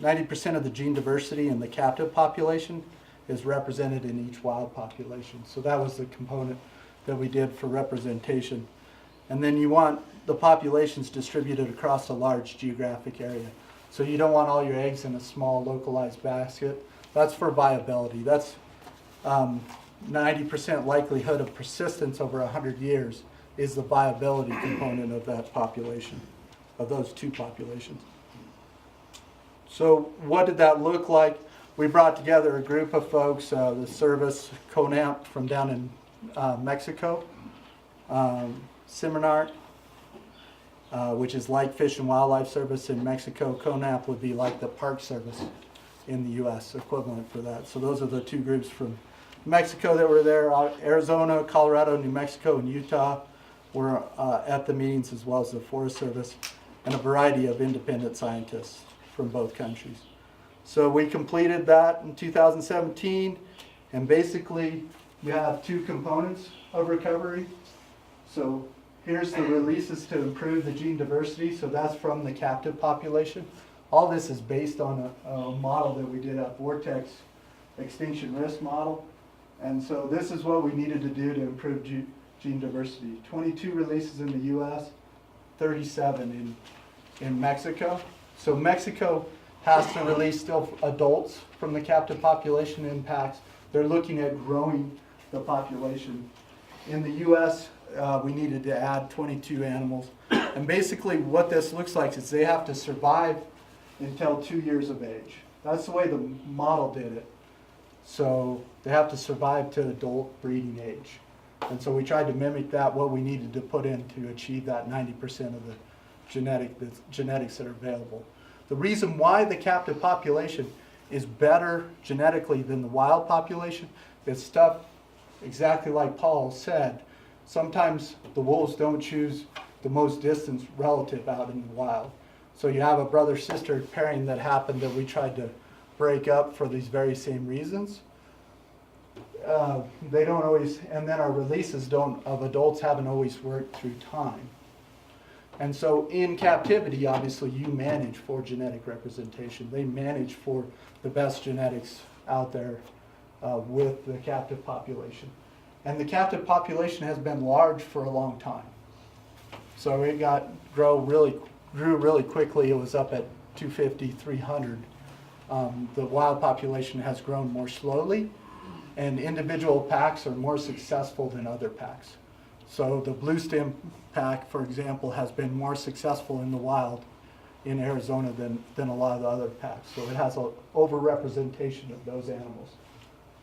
90% of the gene diversity in the captive population is represented in each wild population. So that was the component that we did for representation. And then you want the populations distributed across a large geographic area. So you don't want all your eggs in a small localized basket. That's for viability. That's 90% likelihood of persistence over 100 years is the viability component of that population, of those 2 populations. So what did that look like? We brought together a group of folks, the service, CONAMP from down in Mexico, Seminart, which is like Fish and Wildlife Service in Mexico. CONAMP would be like the Park Service in the U.S., equivalent for that. So those are the 2 groups from Mexico that were there. Arizona, Colorado, New Mexico, and Utah were at the meetings, as well as the Forest Service, and a variety of independent scientists from both countries. So we completed that in 2017, and basically you have 2 components of recovery. So here's the releases to improve the gene diversity, so that's from the captive population. All this is based on a model that we did, a vortex extinction risk model. And so this is what we needed to do to improve gene diversity. 22 releases in the US, 37 in Mexico. So Mexico has to release still adults from the captive population impacts. They're looking at growing the population. In the US, we needed to add 22 animals. And basically what this looks like is they have to survive until 2 years of age. That's the way the model did it. So they have to survive to adult breeding age. And so we tried to mimic that, what we needed to put in to achieve that 90% of the genetics that are available. The reason why the captive population is better genetically than the wild population is stuff exactly like Paul said. Sometimes the wolves don't choose the most distant relative out in the wild. So you have a brother-sister pairing that happened that we tried to break up for these very same reasons. They don't always, and then our releases of adults haven't always worked through time. And so in captivity, obviously, you manage for genetic representation. They manage for the best genetics out there with the captive population. And the captive population has been large for a long time. So it grew really quickly. It was up at 250, 300. The wild population has grown more slowly, and individual packs are more successful than other packs. So the blue stem pack, for example, has been more successful in the wild in Arizona than a lot of the other packs. So it has an overrepresentation of those animals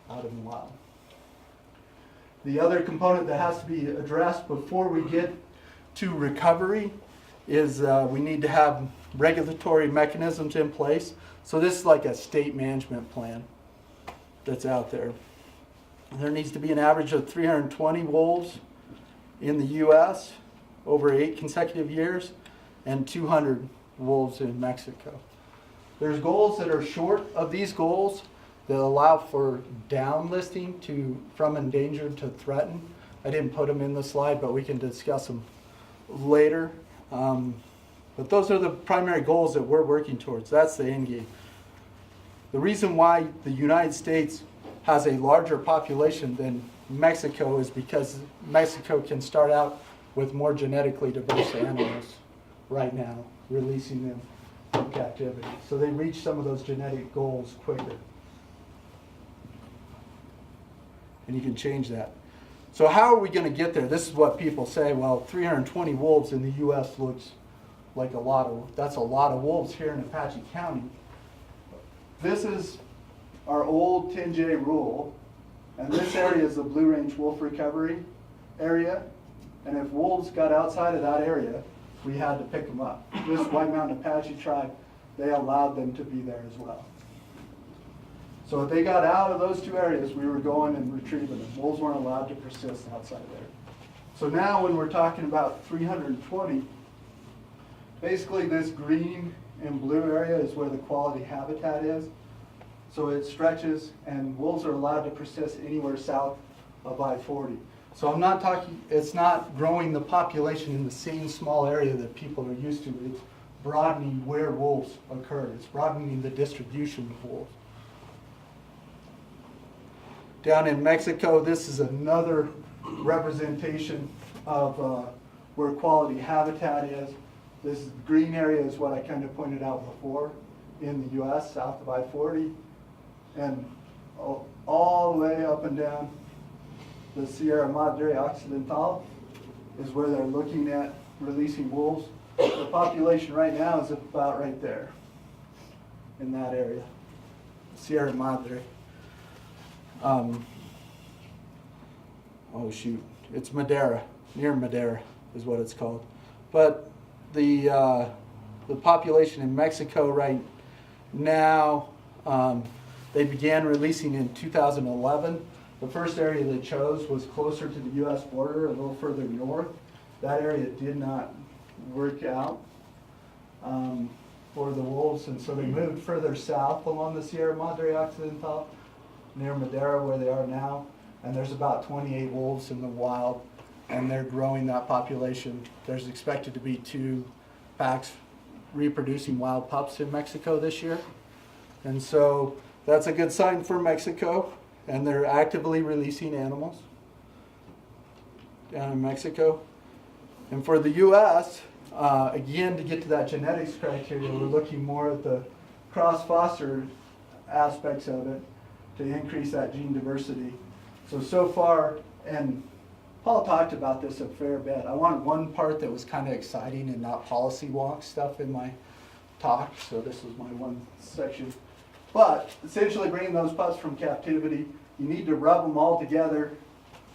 out in the wild. The other component that has to be addressed before we get to recovery is we need to have regulatory mechanisms in place. So this is like a state management plan that's out there. There needs to be an average of 320 wolves in the U.S. over 8 consecutive years and 200 wolves in Mexico. There's goals that are short of these goals that allow for downlisting from endangered to threatened. I didn't put them in the slide, but we can discuss them later. But those are the primary goals that we're working towards. That's the end game. The reason why the United States has a larger population than Mexico is because Mexico can start out with more genetically diverse animals right now, releasing them from captivity. So they reach some of those genetic goals quicker. And you can change that. So how are we going to get there? This is what people say, well, 320 wolves in the U.S. looks like that's a lot of wolves here in Apache County. This is our old 10J rule, and this area is the Blue Range Wolf Recovery area, and if wolves got outside of that area, we had to pick them up. This White Mountain Apache tribe, they allowed them to be there as well. So if they got out of those two areas, we were going and retrieving them. Wolves weren't allowed to persist outside there. So now when we're talking about 320, basically this green and blue area is where the quality habitat is. So it stretches, and wolves are allowed to persist anywhere south of I-40. So I'm not talking, it's not growing the population in the same small area that people are used to. It's broadening where wolves occur. It's broadening the distribution of wolves. Down in Mexico, this is another representation of where quality habitat is. This green area is what I kind of pointed out before in the U.S., south of I-40. And all the way up and down the Sierra Madre Occidental is where they're looking at releasing wolves. The population right now is about right there in that area, Sierra Madre. Oh shoot, it's Madera, near Madera is what it's called. But the population in Mexico right now, they began releasing in 2011. The first area they chose was closer to the U.S. border, a little further north. That area did not work out for the wolves, and so they moved further south along the Sierra Madre Occidental, near Madera where they are now. And there's about 28 wolves in the wild, and they're growing that population. There's expected to be 2 packs reproducing wild pups in Mexico this year. And so that's a good sign for Mexico, and they're actively releasing animals down in Mexico. And for the U.S., again, to get to that genetics criteria, we're looking more at the cross-foster aspects of it to increase that gene diversity. So far, and Paul talked about this a fair bit. I wanted one part that was kind of exciting and not policy wonk stuff in my talk, so this was my one section. But essentially bringing those pups from captivity, you need to rub them all together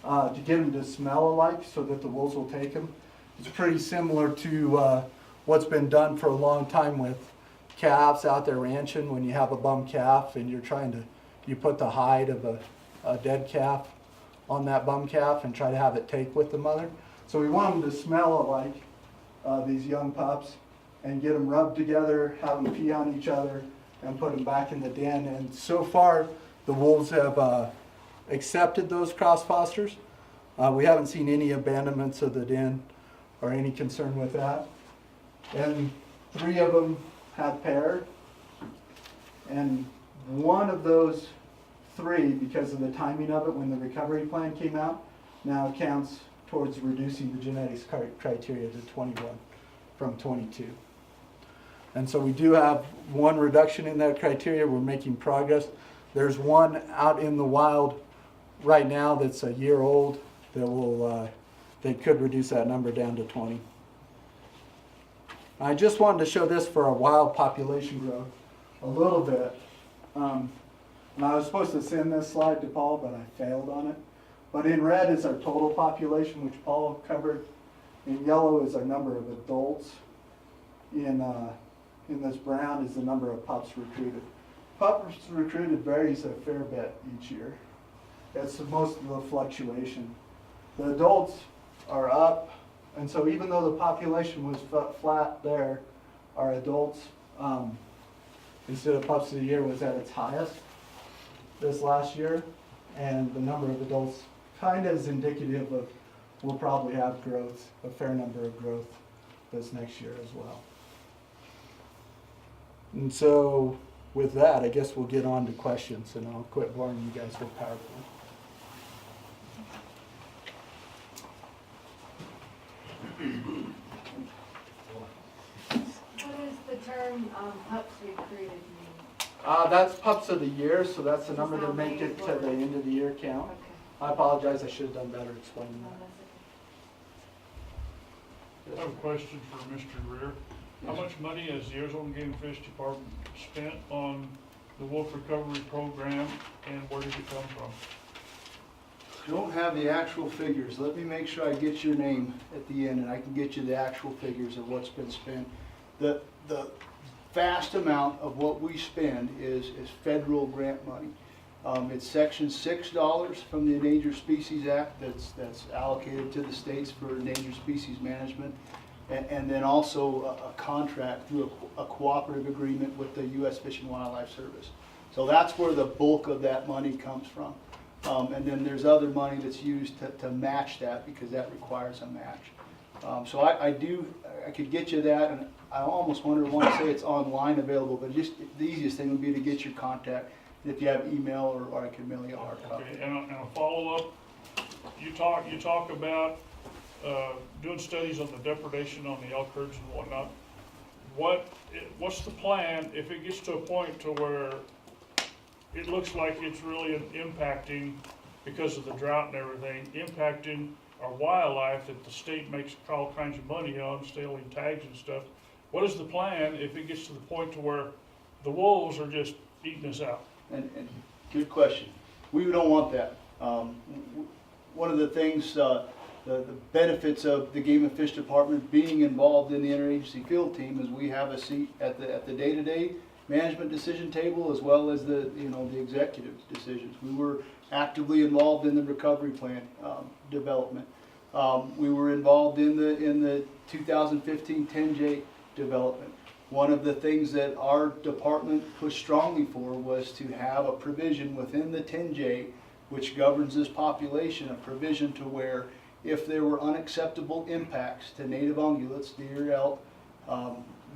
to get them to smell alike so that the wolves will take them. It's pretty similar to what's been done for a long time with calves out there ranching. When you have a bum calf and you put the hide of a dead calf on that bum calf and try to have it take with the mother. So we want them to smell alike, these young pups, and get them rubbed together, have them pee on each other, and put them back in the den. And so far, the wolves have accepted those cross fosters. We haven't seen any abandonments of the den or any concern with that. And 3 of them have paired. And one of those 3, because of the timing of it when the recovery plan came out, now counts towards reducing the genetics criteria to 21 from 22. And so we do have one reduction in that criteria. We're making progress. There's one out in the wild right now that's a year old that they could reduce that number down to 20. I just wanted to show this for our wild population growth a little bit. And I was supposed to send this slide to Paul, but I failed on it. But in red is our total population, which Paul covered. In yellow is our number of adults. In this brown is the number of pups recruited. Pups recruited varies a fair bit each year. That's most of the fluctuation. The adults are up, and so even though the population was flat there, our adults, instead of pups of the year, was at its highest this last year, and the number of adults kind of is indicative of we'll probably have growth, a fair number of growth this next year as well. And so with that, I guess we'll get on to questions, and I'll quit boring you guys with PowerPoint. What does the term pups recruited mean? That's pups of the year, so that's the number that How make many it to the end of the year count. Okay. I apologize, I should have done better explaining No, that. that's I have a question for Mr. Greer. How much money has the Arizona Game and Fish Department spent on the wolf recovery program, and where did it come from? Don't have the actual figures. Let me make sure I get your name at the end and I can get you the actual figures of what's been spent. The vast amount of what we spend is federal grant money. It's Section $6 from the Endangered Species Act that's allocated to the states for endangered species management. And then also a contract through a cooperative agreement with the U.S. Fish and Wildlife Service. So that's where the bulk of that money comes from. And then there's other money that's used to match that because that requires a match. So I could get you that, and I almost want to say it's online available, but just the easiest thing would be to get your contact. And if you have email, or I can mail you a hard copy. Okay, and a follow-up, you talk about doing studies on the depredation on the elk herds and whatnot. What's the plan if it gets to a point to where it looks like it's really impacting, because of the drought and everything, impacting our wildlife that the state makes all kinds of money on, stealing tags and stuff? What is the plan if it gets to the point to where the wolves are just eating us out? And good question. We don't want that. One of the things, the benefits of the Game and Fish Department being involved in the interagency field team is we have a seat at the day-to-day management decision table as well as the executive decisions. We were actively involved in the recovery plan development. We were involved in the 2015 10J development. One of the things that our department pushed strongly for was to have a provision within the 10J, which governs this population, a provision to where if there were unacceptable impacts to native ungulates, deer, elk,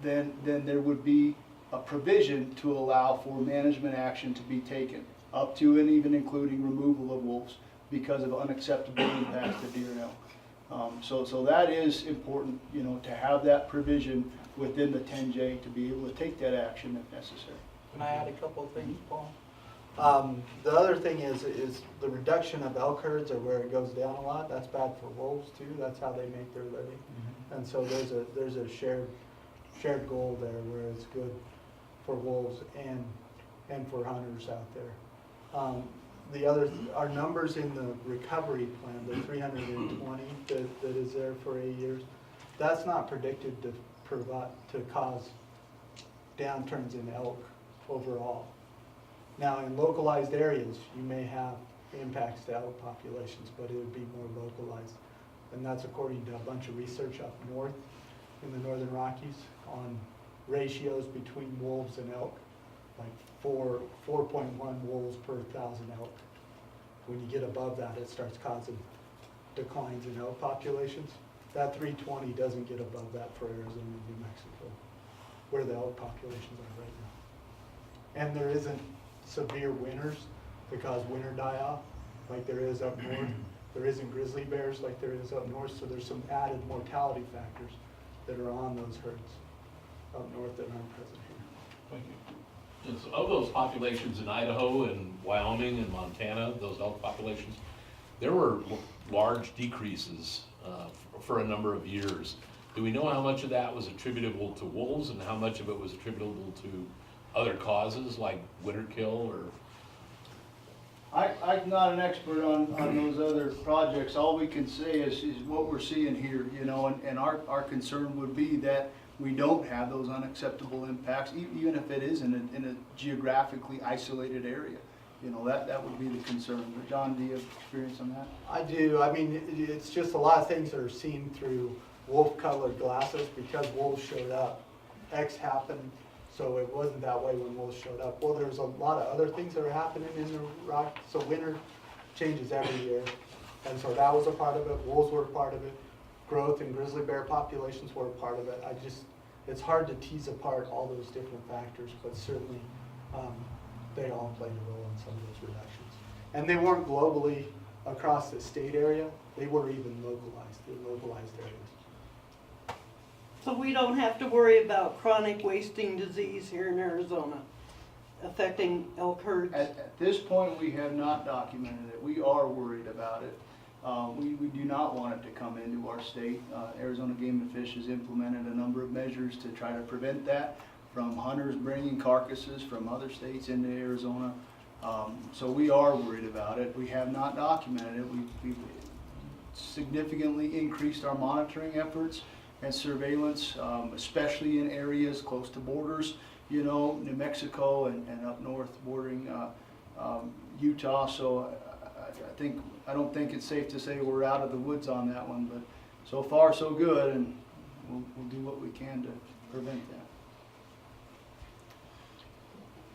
then there would be a provision to allow for management action to be taken, up to and even including removal of wolves because of unacceptable impacts to deer and elk. So that is important, to have that provision within the 10J to be able to take that action if necessary. Can I add a couple of things, Paul? The other thing is the reduction of elk herds, or where it goes down a lot. That's bad for wolves too. That's how they make their living. And so there's a shared goal there where it's good for wolves and and for hunters out there. The other, our numbers in the recovery plan, the 320 that is there for 8 years, that's not predicted to cause downturns in elk overall. Now, in localized areas, you may have impacts to elk populations, but it would be more localized. And that's according to a bunch of research up north in the Northern Rockies on ratios between wolves and elk, like 4.1 wolves per 1,000 elk. When you get above that, it starts causing declines in elk populations. That 320 doesn't get above that for Arizona and New Mexico, where the elk populations are right now. And there isn't severe winters that cause winter die-off like there is up north. There isn't grizzly bears like there is up north, so there's some added mortality factors that are on those herds up north that aren't present here. Thank you. And so of those populations in Idaho and Wyoming and Montana, those elk populations, there were large decreases for a number of years. Do we know how much of that was attributable to wolves and how much of it was attributable to other causes like winter kill or? I'm not an expert on those other projects. All we can say is what we're seeing here, you know, and our concern would be that we don't have those unacceptable impacts, even if it is in a geographically isolated area. You know, that would be the concern. But John, do you have experience on that? I do. I mean, it's just a lot of things that are seen through wolf-colored glasses because wolves showed up. X happened, so it wasn't that way when wolves showed up. Well, there's a lot of other things that are happening in the rock. So winter changes every year, and so that was a part of it. Wolves were a part of it. Growth in grizzly bear populations were a part of it. It's hard to tease apart all those different factors, but certainly they all played a role in some of those reductions. And they weren't globally across the state area. They were even localized in localized areas. So we don't have to worry about chronic wasting disease here in Arizona affecting elk herds? At this point, we have not documented it. We are worried about it. We do not want it to come into our state. Arizona Game and Fish has implemented a number of measures to try to prevent that from hunters bringing carcasses from other states into Arizona. So we are worried about it. We have not documented it. We've significantly increased our monitoring efforts and surveillance, especially in areas close to borders, you know, New Mexico and up north bordering Utah. So I don't think it's safe to say we're out of the woods on that one, but so far so good, and we'll do what we can to prevent that.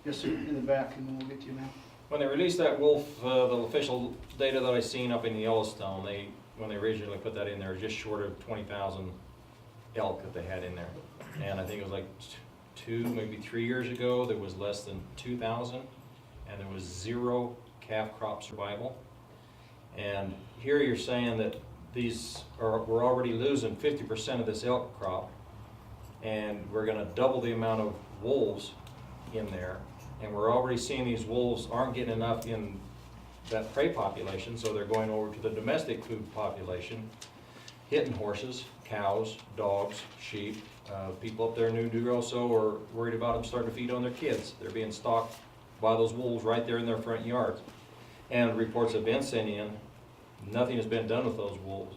Yes, sir, in the back, and then we'll get to you now. When they released that wolf, the official data that I seen up in Yellowstone, when they originally put that in there, just short of 20,000 elk that they had in there. And I think it was like 2, maybe 3 years ago, there was less than 2,000, and there was 0 calf crop survival. And here you're saying that we're already losing 50% of this elk crop, and we're gonna double the amount of wolves in there. And we're already seeing these wolves aren't getting enough in that prey population, so they're going over to the domestic food population, hitting horses, cows, dogs, sheep. People up there in New Duroso are worried about them starting to feed on their kids. They're being stalked by those wolves right there in their front yards. And reports have been sent in, nothing has been done with those wolves.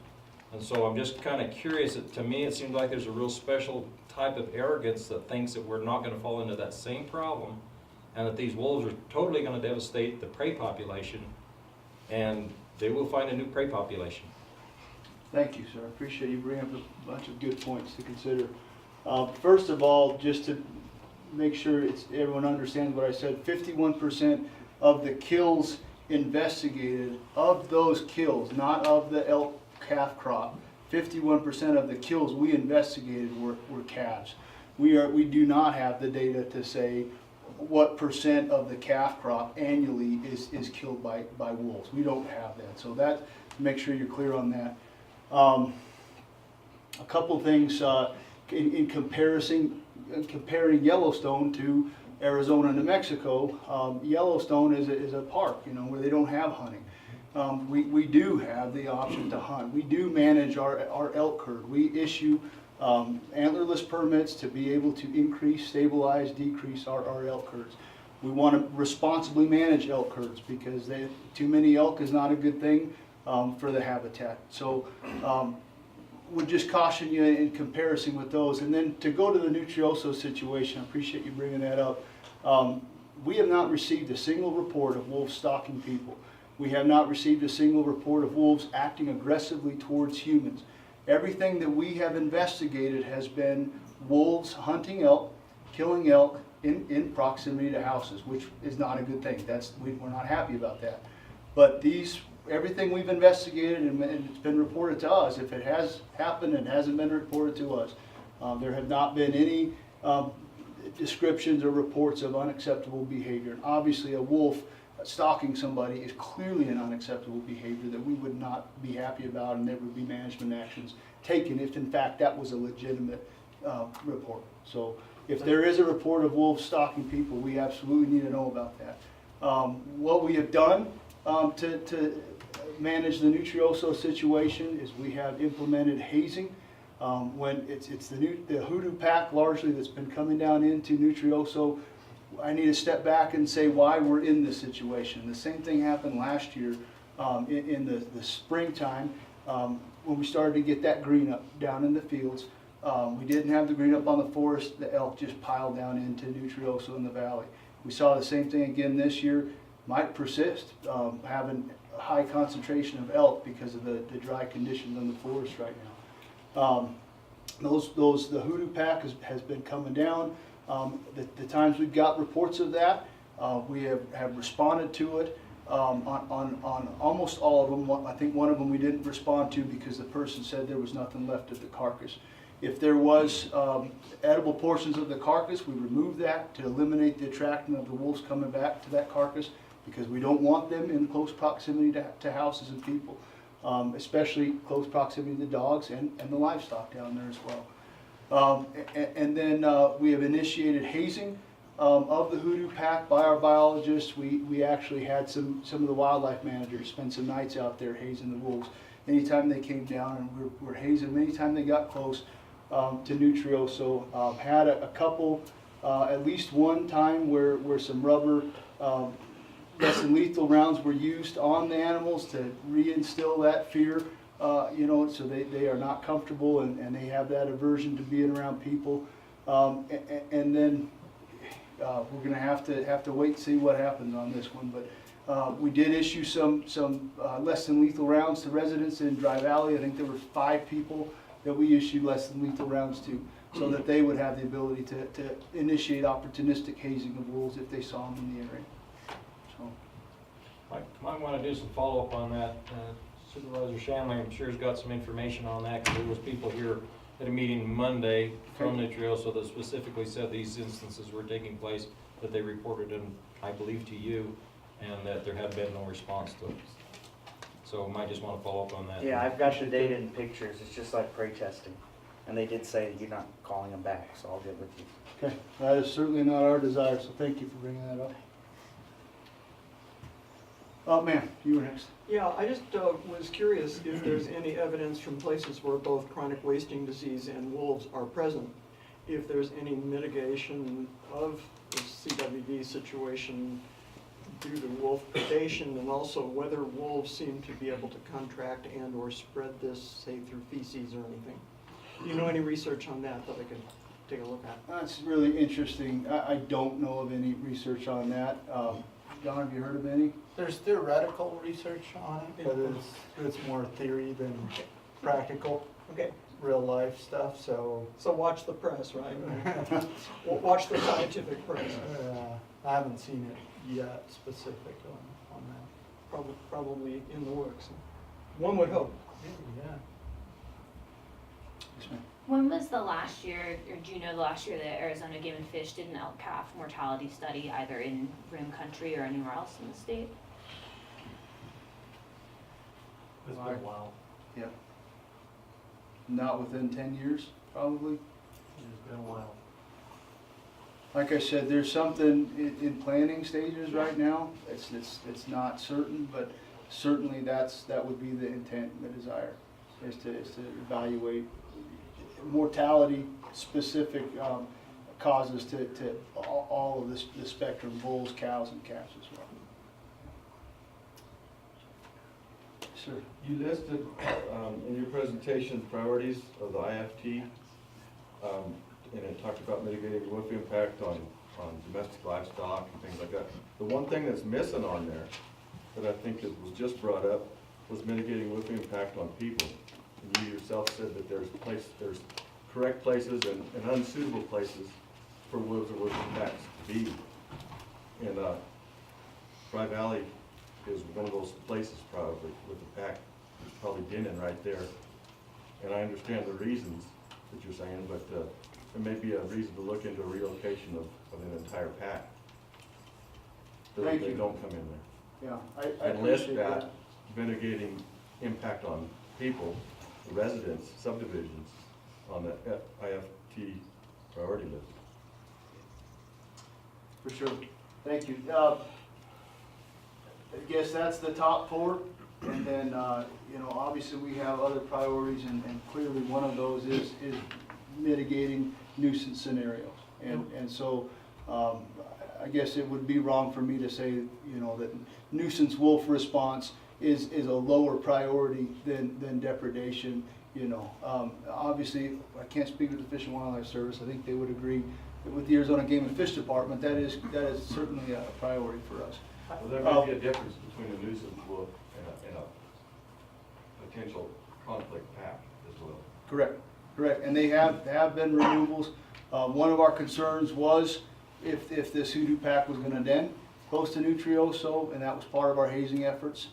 And so I'm just kind of curious, to me it seems like there's a real special type of arrogance that thinks that we're not going to fall into that same problem, and that these wolves are totally going to devastate the prey population, and they will find a new prey population. Thank you, sir. I appreciate you bringing up a bunch of good points to consider. First of all, just to make sure everyone understands what I said, 51% of the kills investigated, of those kills, not of the elk calf crop, 51% of the kills we investigated were calves. We do not have the data to say what percent of the calf crop annually is killed by wolves. We don't have that. So that, make sure you're clear on that. A couple things in comparing Yellowstone to Arizona and New Mexico. Yellowstone is a park, you know, where they don't have hunting. We do have the option to hunt. We do manage our elk herd. We issue antlerless permits to be able to increase, stabilize, decrease our elk herds. We want to responsibly manage elk herds because too many elk is not a good thing for the habitat. So would just caution you in comparison with those. And then to go to the Nutrioso situation, I appreciate you bringing that up. We have not received a single report of wolves stalking people. We have not received a single report of wolves acting aggressively towards humans. Everything that we have investigated has been wolves hunting elk, killing elk in proximity to houses, which is not a good thing. We're not happy about that. But everything we've investigated and it's been reported to us, if it has happened and hasn't been reported to us, there have not been any descriptions or reports of unacceptable behavior. And obviously a wolf stalking somebody is clearly an unacceptable behavior that we would not be happy about, and there would be management actions taken if in fact that was a legitimate report. So if there is a report of wolves stalking people, we absolutely need to know about that. What we have done to manage the Nutrioso situation is we have implemented hazing. When it's the hoodoo pack largely that's been coming down into Nutrioso, I need to step back and say why we're in this situation. The same thing happened last year in the springtime when we started to get that green up down in the fields. We didn't have the green up on the forest. The elk just piled down into Nutrioso in the valley. We saw the same thing again this year. Might persist, having a high concentration of elk because of the dry conditions in the forest right now. The hoodoo pack has been coming down. The times we've got reports of that, we have responded to it on almost all of them. I think one of them we didn't respond to because the person said there was nothing left of the carcass. If there was edible portions of the carcass, we removed that to eliminate the attraction of the wolves coming back to that carcass, because we don't want them in close proximity to houses and people, especially close proximity to the dogs and the livestock down there as well. And then we have initiated hazing of the hoodoo pack by our biologists. We actually had some of the wildlife managers spend some nights out there hazing the wolves. Anytime they came down, and we're hazing them anytime they got close to Nutrioso. Had a couple, at least one time where some rubber less than lethal rounds were used on the animals to reinstill that fear, so they are not comfortable and they have that aversion to being around people. And then we're going to have to wait and see what happens on this one. But we did issue some less than lethal rounds to residents in Dry Valley. I think there were 5 people that we issued less than lethal rounds to, so that they would have the ability to initiate opportunistic hazing of wolves if they saw them in the area. Might want to do some follow-up on that. Supervisor Shanley, I'm sure, has got some information on that, because there was people here at a meeting Monday from Nutrioso that specifically said these instances were taking place, that they reported them, I believe, to you, and that there had been no response to it. So might just want to follow up on that. Yeah, I've got the data and pictures. It's just like prey testing. And they did say that you're not calling them back, so I'll get with you. Okay, that is certainly not our desire, so thank you for bringing that up. Oh, ma'am, you were next. Yeah, I just was curious if there's any evidence from places where both chronic wasting disease and wolves are present, if there's any mitigation of the CWD situation due to wolf predation, and also whether wolves seem to be able to contract and or spread this, say, through feces or anything. Do you know any research on that I could take a look at? That's really interesting. I don't know of any research on that. Don, have you heard of any? There's theoretical research on it, but it's more theory than practical, Okay, real life stuff, so. so watch the press, right? Watch the scientific press. I haven't seen it yet specific on that. Probably in the works. One would hope. Yeah. Yes, ma'am. When was the last year, or do you know the last year that Arizona Game and Fish did an elk calf mortality study either in Rim Country or anywhere else in the state? It's been a while. Yeah. Not within 10 years, probably. It's been a while. Like I said, there's something in planning stages right now. It's not certain, but certainly that would be the intent and the desire, is to evaluate mortality specific causes to all of this spectrum, bulls, cows, and calves as well. Sir? You listed in your presentation priorities of the IFT, and it talked about mitigating wolf impact on domestic livestock and things like that. The one thing that's missing on there that I think that was just brought up was mitigating wolf impact on people. And you yourself said that there's correct places and unsuitable places for wolves or wolf impacts to be. And Dry Valley is one of those places probably with the pack probably denning right there. And I understand the reasons that you're saying, but there may be a reason to look into a relocation of an entire pack. So that Thank they you. don't come in there. Yeah, I And list appreciate that that. mitigating impact on people, residents, subdivisions on the IFT priority list. For sure. Thank you. I guess that's the top four. And then, you know, obviously we have other priorities, and clearly one of those is mitigating nuisance scenarios. And so I guess it would be wrong for me to say, you know, that nuisance wolf response is a lower priority than depredation. You know, obviously I can't speak with the Fish and Wildlife Service. I think they would agree that with the Arizona Game and Fish Department, that is certainly a priority for us. Well, there may be a difference between a nuisance wolf and a potential conflict pack as well. Correct. And they have been removals. One of our concerns was if this hoodoo pack was gonna den close to Nutrioso, and that was part of our hazing efforts.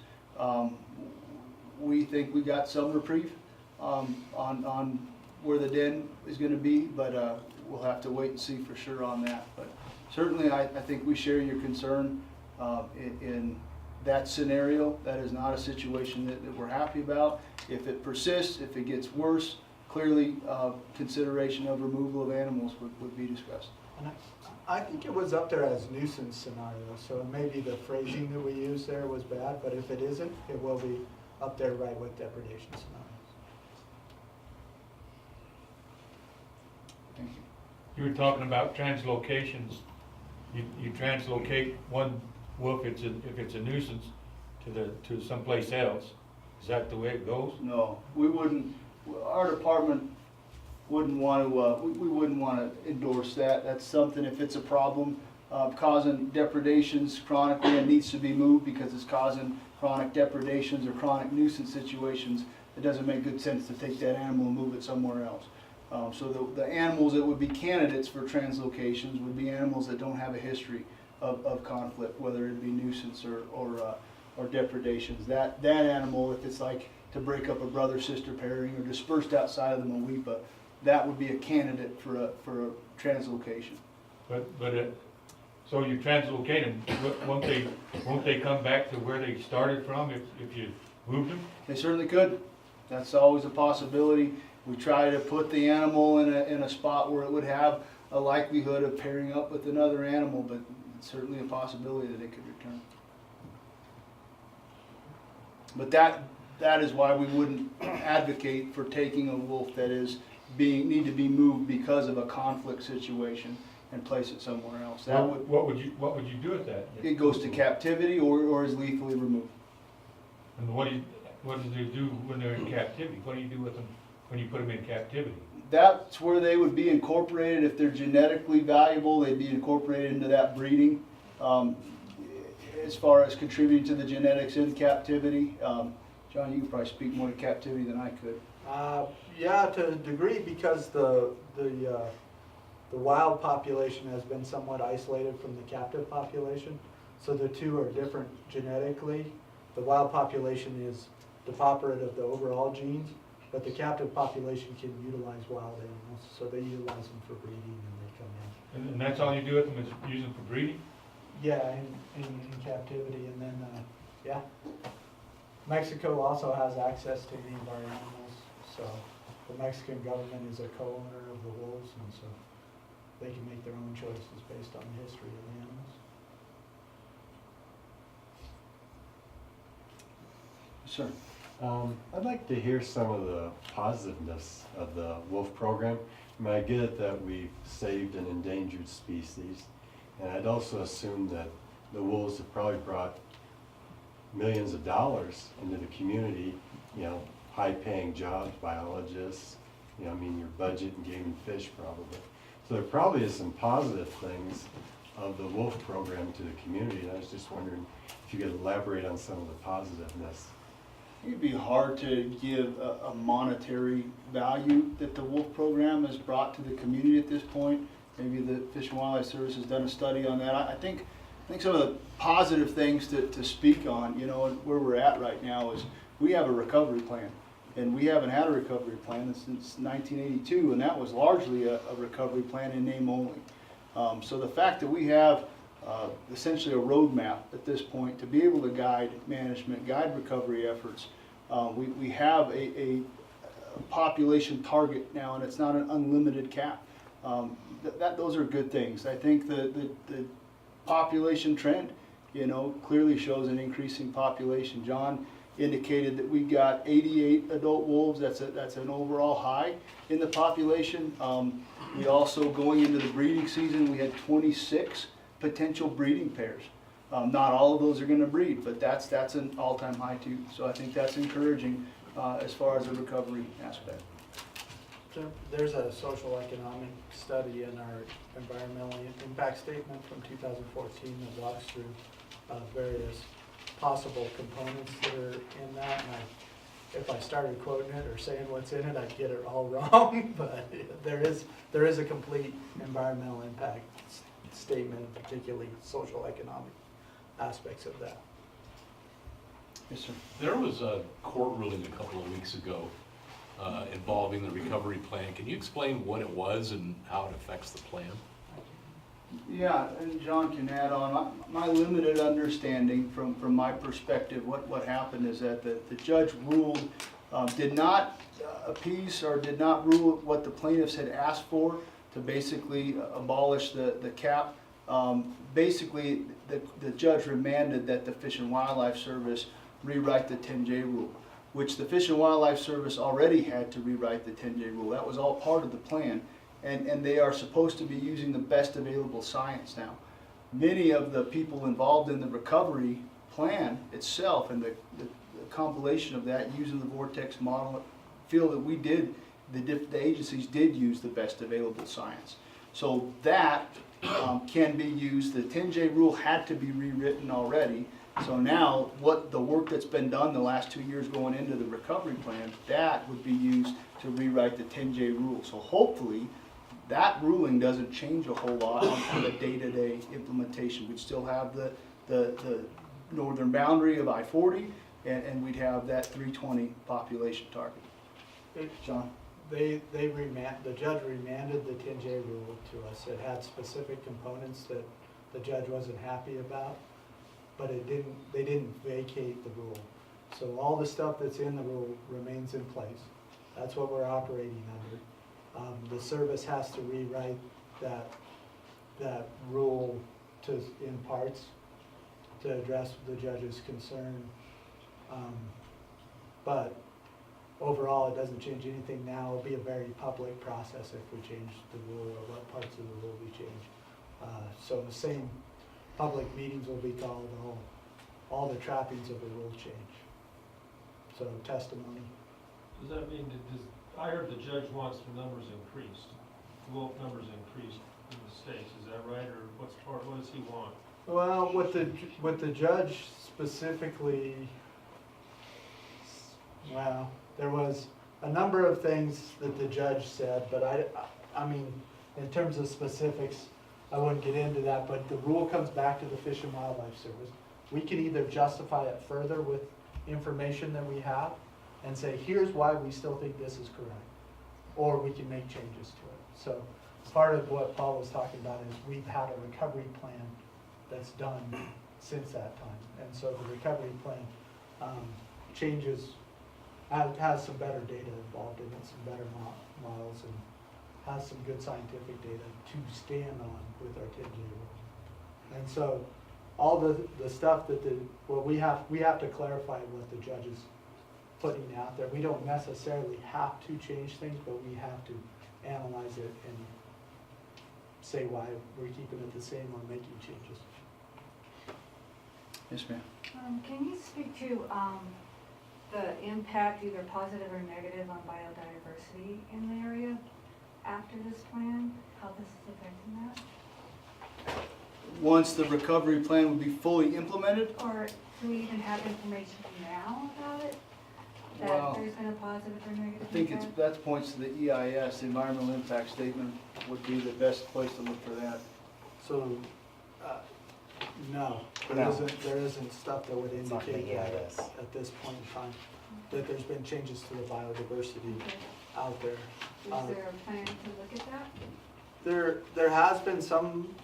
We think we got some reprieve on where the den is gonna be, but we'll have to wait and see for sure on that. But certainly, I think we share your concern in that scenario. That is not a situation that we're happy about. If it persists, if it gets worse, clearly consideration of removal of animals would be discussed. And I think it was up there as nuisance scenario, so maybe the phrasing that we used there was bad, but if it isn't, it will be up there right with depredation scenarios. Thank you. You were talking about translocations. You translocate one wolf if it's a nuisance to someplace else. Is that the way it goes? No, we wouldn't, our department wouldn't want to, we wouldn't want to endorse that. That's something, if it's a problem causing depredations chronically and needs to be moved because it's causing chronic depredations or chronic nuisance situations, it doesn't make good sense to take that animal and move it somewhere else. So the animals that would be candidates for translocations would be animals that don't have a history of conflict, whether it be nuisance or depredations. That animal, if it's like to break up a brother-sister pairing or dispersed outside of the Mowepa, that would be a candidate for a translocation. So you translocate them, won't they come back to where they started from if you moved them? They certainly could. That's always a possibility. We try to put the animal in a spot where it would have a likelihood of pairing up with another animal, but it's certainly a possibility that it could return. But that is why we wouldn't advocate for taking a wolf that is need to be moved because of a conflict situation and place it somewhere else. That would, What would you do with that? it goes to captivity or is lethally removed. And what do they do when they're in captivity? What do you do with them when you put them in captivity? That's where they would be incorporated. If they're genetically valuable, they'd be incorporated into that breeding. As far as contributing to the genetics in captivity, John, you could probably speak more to captivity than I could. Yeah, to a degree, because the wild population has been somewhat isolated from the captive population, so the two are different genetically. The wild population is depauperate of the overall genes, but the captive population can utilize wild animals, so they utilize them for breeding and they come in. And that's all you do with them is use them for breeding? Yeah, in captivity, and then, yeah. Mexico also has access to any of our animals, so the Mexican government is a co-owner of the wolves, and so they can make their own choices based on the history of the animals. Sir. I'd like to hear some of the positiveness of the wolf program. I mean, I get it that we've saved an endangered species, and I'd also assume that the wolves have probably brought millions of dollars into the community, you know, high-paying jobs, biologists, you know, I mean, your budget and game and fish probably. So there probably is some positive things of the wolf program to the community, and I was just wondering if you could elaborate on some of the positiveness. It'd be hard to give a monetary value that the wolf program has brought to the community at this point. Maybe the Fish and Wildlife Service has done a study on that. I think some of the positive things to speak on, you know, where we're at right now is we have a recovery plan. And we haven't had a recovery plan since 1982, and that was largely a recovery plan in name only. So the fact that we have essentially a roadmap at this point to be able to guide management, guide recovery efforts. We have a population target now, and it's not an unlimited cap. Those are good things. I think the population trend, you know, clearly shows an increasing population. John indicated that we got 88 adult wolves. That's an overall high in the population. We also, going into the breeding season, we had 26 potential breeding pairs. Not all of those are going to breed, but that's an all-time high too. So I think that's encouraging as far as the recovery aspect. There's a social economic study in our environmental impact statement from 2014 that walks through various possible components that are in that. And if I started quoting it or saying what's in it, I'd get it all wrong. But there is a complete environmental impact statement, particularly social economic aspects of that. Yes, sir. There was a court ruling a couple of weeks ago involving the recovery plan. Can you explain what it was and how it affects the plan? Yeah, and John can add on. My limited understanding from my perspective, what happened is that the judge ruled, did not appease or did not rule what the plaintiffs had asked for to basically abolish the cap. Basically, the judge remanded that the Fish and Wildlife Service rewrite the 10J rule, which the Fish and Wildlife Service already had to rewrite the 10J rule. That was all part of the plan. And they are supposed to be using the best available science now. Many of the people involved in the recovery plan itself and the compilation of that using the vortex model feel that we did, the agencies did use the best available science. So that can be used. The 10J rule had to be rewritten already. So now what the work that's been done the last 2 years going into the recovery plan, that would be used to rewrite the 10J rule. So hopefully that ruling doesn't change a whole lot on the day-to-day implementation. We'd still have the northern boundary of I-40, and we'd have that 320 population target. John? The judge remanded the 10J rule to us. It had specific components that the judge wasn't happy about, but they didn't vacate the rule. So all the stuff that's in the rule remains in place. That's what we're operating under. The service has to rewrite that rule in parts to address the judge's concern. But overall, it doesn't change anything now. It'll be a very public process if we change the rule or what parts of the rule we change. So the same public meetings will be called, all the trappings of the rule change. So testimony. Does that mean I heard the judge wants the numbers increased, wolf numbers increased in the states, is that right, or what does he want? Well, what the judge specifically, well, there was a number of things that the judge said, but I mean, in terms of specifics, I wouldn't get into that, but the rule comes back to the Fish and Wildlife Service. We can either justify it further with information that we have and say, here's why we still think this is correct, or we can make changes to it. So part of what Paul was talking about is we've had a recovery plan that's done since that time. And so the recovery plan changes, has some better data involved in it, some better models, and has some good scientific data to stand on with our 10J rule. And so all the stuff that we have to clarify what the judge's putting out there. We don't necessarily have to change things, but we have to analyze it and say why we're keeping it the same or making changes. Yes, ma'am. Can you speak to the impact, either positive or negative, on biodiversity in the area after this plan? How this is affecting that? Once the recovery plan would be fully implemented, Or do we even have information now about it? Well, That there's been a positive or negative I think impact? that points to the EIS, the environmental impact statement would be the best place to look for that. So, no, No. there isn't stuff that would It's not in the indicate that EIS. at this point in time, that there's been changes to the biodiversity Okay. out there. Is there a plan to look at that? There has been some,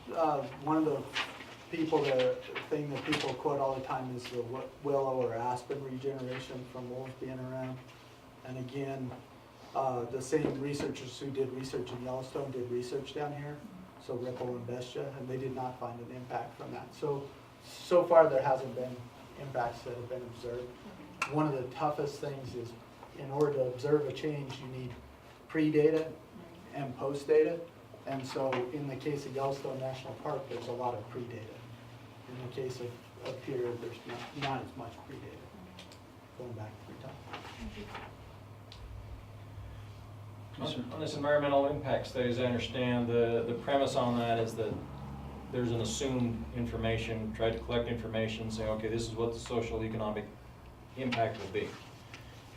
one of the thing that people quote all the time is the willow or aspen regeneration from wolves being around. And again, the same researchers who did research in Yellowstone did research down here, so Ripple and Bestia, and they did not find an impact from that. So far there hasn't been impacts that have been observed. One of the toughest things is, in order to observe a change, you need pre-data and post-data. And so in the case of Yellowstone National Park, there's a lot of pre-data. In the case of here, there's not as much pre-data, going back through time. On this environmental impact studies, I understand the premise on that is that there's an assumed information, tried to collect information, saying, okay, this is what the social economic impact will be.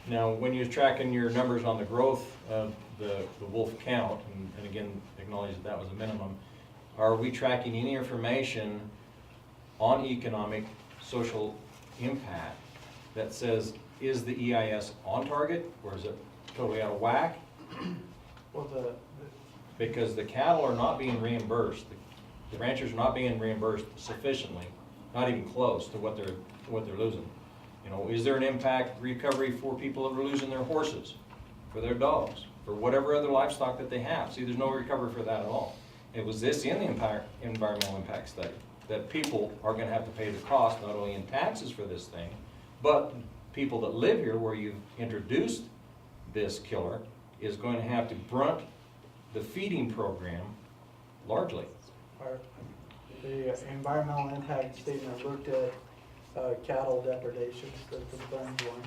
Now, when you're tracking your numbers on the growth of the wolf count, and again, acknowledge that was a minimum, are we tracking any information on economic, social impact that says, is the EIS on target, or is it totally out of whack? Well, Because the cattle are not being reimbursed, the ranchers are not being reimbursed sufficiently, not even close to what they're losing. You know, is there an impact recovery for people that are losing their horses, for their dogs, for whatever other livestock that they have? See, there's no recovery for that at all. It was this in the environmental impact study, that people are gonna have to pay the cost, not only in taxes for this thing, but people that live here where you've introduced this killer is going to have to brunt the feeding program largely. The environmental impact statement looked at cattle depredations, the confirmed ones,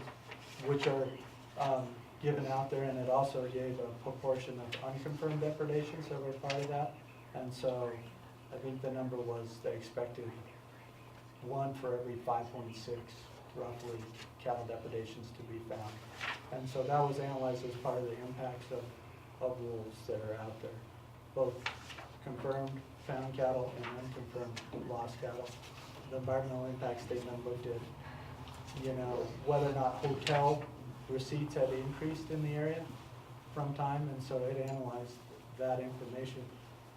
which are given out there, and it also gave a proportion of unconfirmed depredations that were part of that. And so I think the number was the expected 1 for every 5.6 roughly cattle depredations to be found. And so that was analyzed as part of the impacts of wolves that are out there, both confirmed found cattle and unconfirmed lost cattle. The environmental impact statement looked at, whether or not hotel receipts had increased in the area from time, and so it analyzed that information.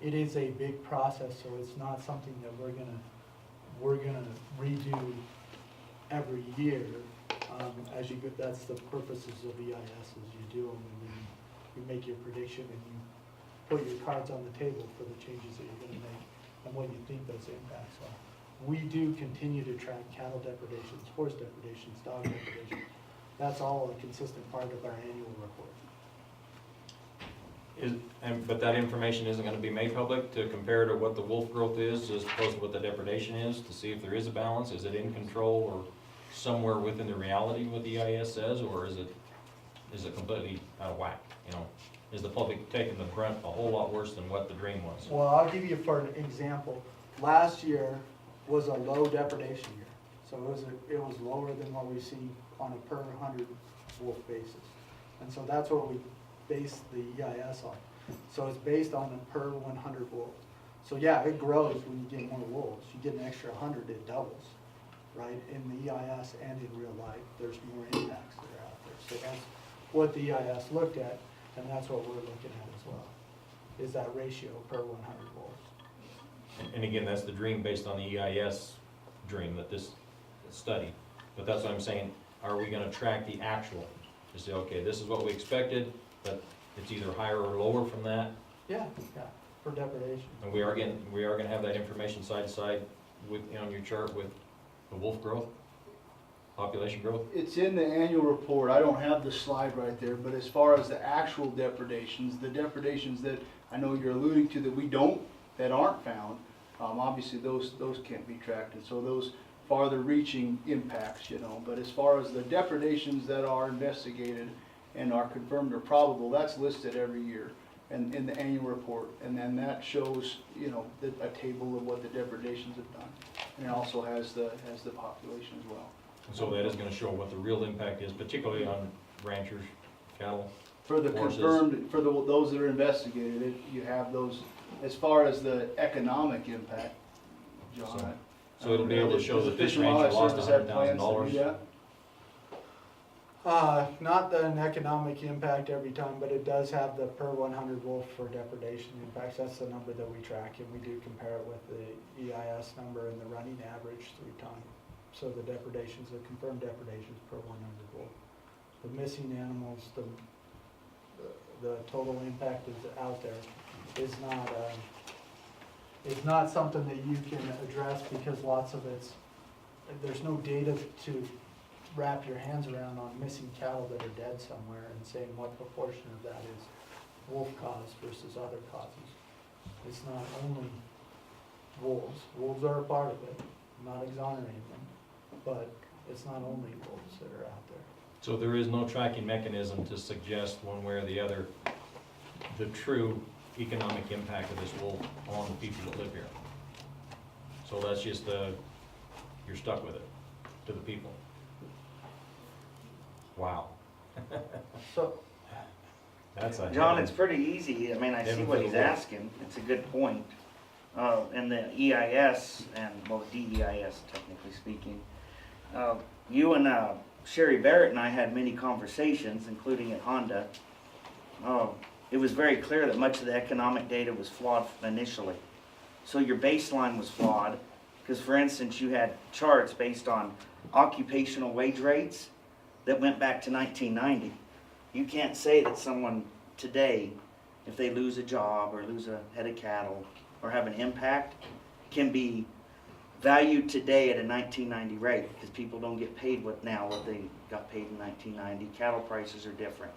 It is a big process, so it's not something that we're gonna redo every year. That's the purposes of EIS, is you do them and then you make your prediction and you put your cards on the table for the changes that you're gonna make and what you think those impacts are. We do continue to track cattle depredations, horse depredations, dog depredations. That's all a consistent part of our annual report. But that information isn't gonna be made public to compare to what the wolf growth is as opposed to what the depredation is, to see if there is a balance? Is it in control or somewhere within the reality what the EIS says, or is it completely out of whack? Is the public taking the brunt a whole lot worse than what the dream was? Well, I'll give you for an example. Last year was a low depredation year. So it was lower than what we see on a per 100 wolf basis. And so that's what we base the EIS on. So it's based on a per 100 wolves. So yeah, it grows when you get more wolves. You get an extra 100, it doubles, right? In the EIS and in real life, there's more impacts that are out there. So that's what the EIS looked at, and that's what we're looking at as well, is that ratio per 100 wolves. And again, that's the dream based on the EIS dream that this study. But that's what I'm saying, are we gonna track the actual? To say, okay, this is what we expected, but it's either higher or lower from that? Yeah, for depredation. And we are gonna have that information side to side with, on your chart with the wolf growth? population growth? It's in the annual report. I don't have the slide right there, but as far as the actual depredations, the depredations that I know you're alluding to that aren't found, obviously those can't be tracked, and so those farther reaching impacts, but as far as the depredations that are investigated and are confirmed or probable, that's listed every year and in the annual report, and then that shows, a table of what the depredations have done, and it also has the population as well. And so that is gonna show what the real impact is, particularly on ranchers, cattle. For the Horses. confirmed, for those that are investigated, you have those, as far as the economic impact, John. So it'll be able to show Does the that this Fish and rancher Wildlife lost Service have plans to $100,000. do that? Not an economic impact every time, but it does have the per 100 wolf for depredation impacts. That's the number that we track, and we do compare it with the EIS number and the running average through time. So the depredations, the confirmed depredations per 100 wolf. The missing animals, the total impact is out there is not something that you can address because lots of there's no data to wrap your hands around on missing cattle that are dead somewhere and saying what proportion of that is wolf caused versus other causes. It's not only wolves. Wolves are a part of it, I'm not exonerating them, but it's not only wolves that are out there. So there is no tracking mechanism to suggest one way or the other the true economic impact of this wolf on the people that live here. So that's just you're stuck with it, to the people. Wow. So, That's a John, heaven- it's pretty easy. I mean, I see heaven what for he's the wolf. asking. It's a good point. And the EIS and, well, DEIS, technically speaking. You and Sherry Barrett and I had many conversations, including at Honda. It was very clear that much of the economic data was flawed initially. So your baseline was flawed, because for instance, you had charts based on occupational wage rates that went back to 1990. You can't say that someone today, if they lose a job or lose a head of cattle or have an impact, can be valued today at a 1990 rate, because people don't get paid what they got paid in 1990. Cattle prices are different.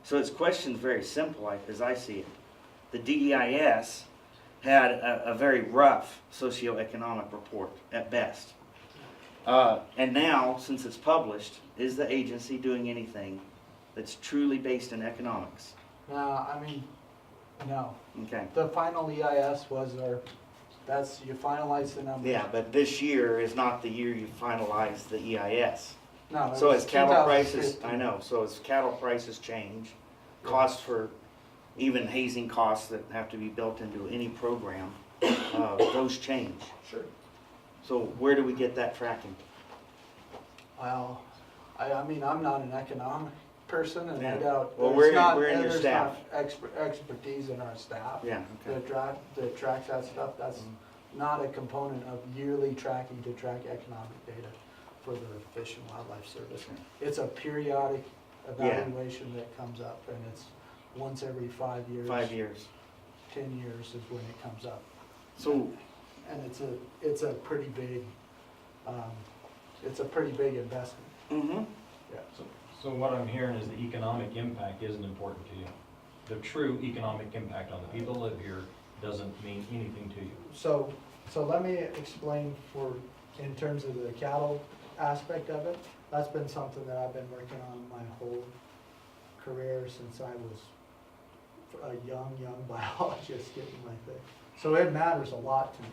So its question's very simple, as I see it. The DEIS had a very rough socioeconomic report at best. And now, since it's published, is the agency doing anything that's truly based in economics? no. Okay. The final EIS was you finalize the numbers. Yeah, but this year is not the year you finalize the EIS. No, it So was as cattle prices, 2015. I know, so as cattle prices change, costs for, even hazing costs that have to be built into any program, those change. Sure. So where do we get that tracking? Well, I mean, I'm not an economic person, and I Yeah. doubt, Well, there's not, we're in your there's staff. not expertise in our staff Yeah, okay. that tracks that stuff. That's not a component of yearly tracking to track economic data for the Fish and Wildlife Service. It's a periodic evaluation that comes up, and it's once every 5 years. 5 years. 10 years is when it comes up. So, And it's a pretty big, investment. mm-hmm. Yeah. So what I'm hearing is the economic impact isn't important to you. The true economic impact on the people that live here doesn't mean anything to you. So let me explain in terms of the cattle aspect of it. That's been something that I've been working on my whole career since I was a young biologist getting my thing. So it matters a lot to me.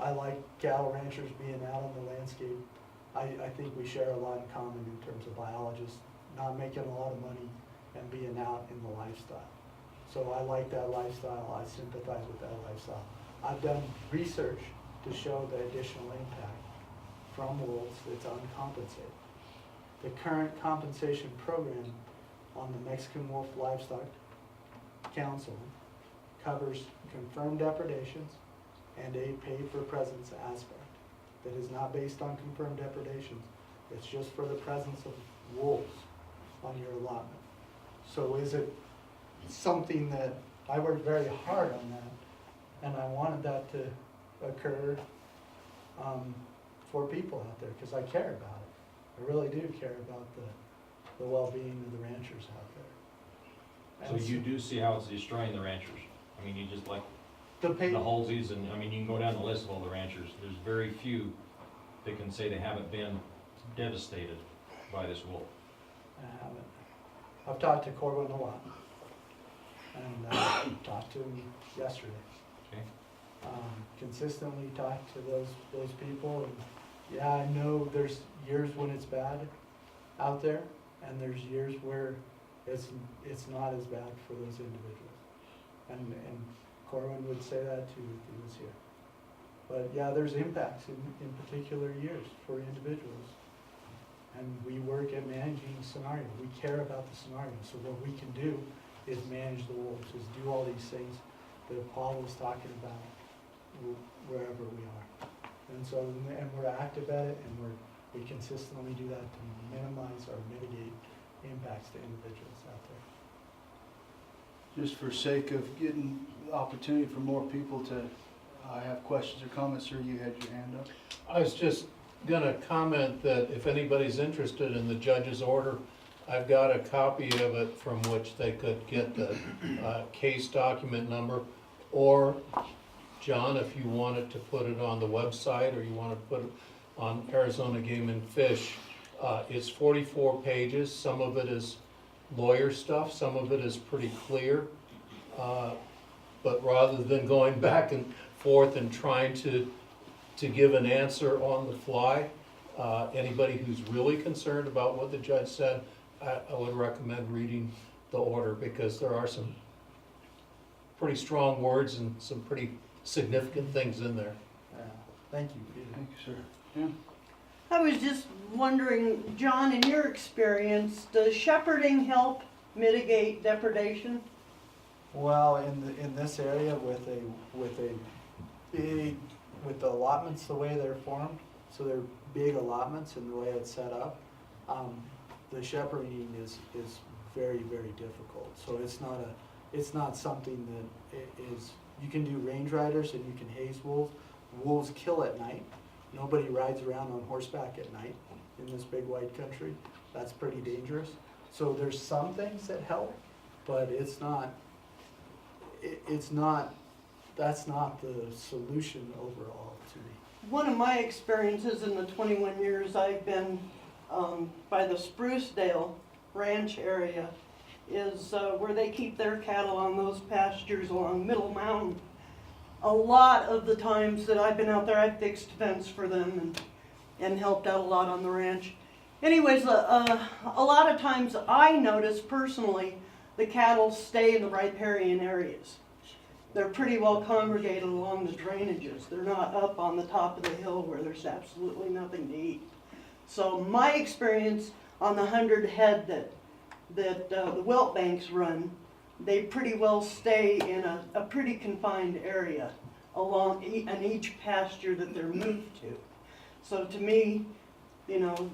I like cattle ranchers being out on the landscape. I think we share a lot in common in terms of biologists, not making a lot of money and being out in the lifestyle. So I like that lifestyle, I sympathize with that lifestyle. I've done research to show the additional impact from wolves that's uncompensated. The current compensation program on the Mexican Wolf Livestock Council covers confirmed depredations and a pay-for-presence aspect that is not based on confirmed depredations. It's just for the presence of wolves on your allotment. So is it something that, I worked very hard on that, and I wanted that to occur for people out there, because I care about it. I really do care about the well-being of the ranchers out there. So And you do see how it's destroying the ranchers? I mean, you just like the the pay, Halseys, and, I mean, you can go down the list of all the ranchers. There's very few that can say they haven't been devastated by this wolf. I haven't. I've talked to Corwin a lot, and talked to him yesterday. Okay. Consistently talked to those people, and yeah, I know there's years when it's bad out there, and there's years where it's not as bad for those individuals. And Corwin would say that too if he was here. But yeah, there's impacts in particular years for individuals. And we work at managing the scenario. We care about the scenario. So what we can do is manage the wolves, is do all these things that Paul was talking about wherever we are. And so, and we're active at it, and we consistently do that to minimize or mitigate impacts to individuals out there. Just for sake of getting the opportunity for more people to have questions or comments, sir, you had your hand up. I was just gonna comment that if anybody's interested in the judge's order, I've got a copy of it from which they could get the case document number, or John, if you wanted to put it on the website, or you want to put it on Arizona Game and Fish, it's 44 pages. Some of it is lawyer stuff, some of it is pretty clear. But rather than going back and forth and trying to give an answer on the fly, anybody who's really concerned about what the judge said, I would recommend reading the order, because there are some pretty strong words and some pretty significant things in there. Thank you, Peter. Thank you, sir. Yeah. I was just wondering, John, in your experience, does shepherding help mitigate depredation? Well, in this area with the allotments the way they're formed, so they're big allotments and the way it's set up, the shepherding is very, very difficult. So it's not something that is, you can do range riders and you can haze wolves. Wolves kill at night. Nobody rides around on horseback at night in this big wide country. That's pretty dangerous. So there's some things that help, but that's not the solution overall to me. One of my experiences in the 21 years I've been by the Sprucedale Ranch area is where they keep their cattle on those pastures along Middle Mountain. A lot of the times that I've been out there, I've fixed fence for them and helped out a lot on the ranch. Anyways, a lot of times I notice personally the cattle stay in the riparian areas. They're pretty well congregated along the drainages. They're not up on the top of the hill where there's absolutely nothing to eat. So my experience on the 100 head that the wilt banks run, they pretty well stay in a pretty confined area along in each pasture that they're moved to. So to me, you know,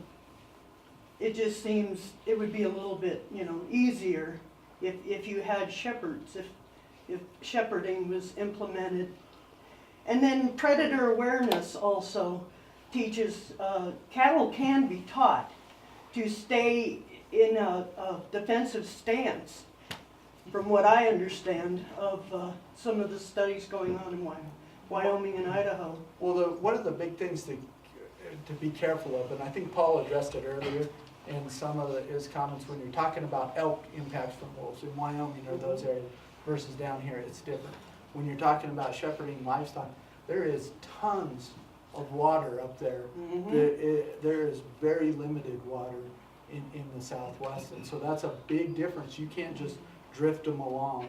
it just seems it would be a little bit, you know, easier if you had shepherds, if shepherding was implemented. And then predator awareness also teaches, cattle can be taught to stay in a defensive stance, from what I understand of some of the studies going on in Wyoming and Idaho. Well, one of the big things to be careful of, and I think Paul addressed it earlier in some of his comments, when you're talking about elk impacts from wolves in Wyoming or those areas versus down here, it's different. When you're talking about shepherding livestock, there is tons of water up there. There is very limited water in the Southwest, and so that's a big difference. You can't just drift them along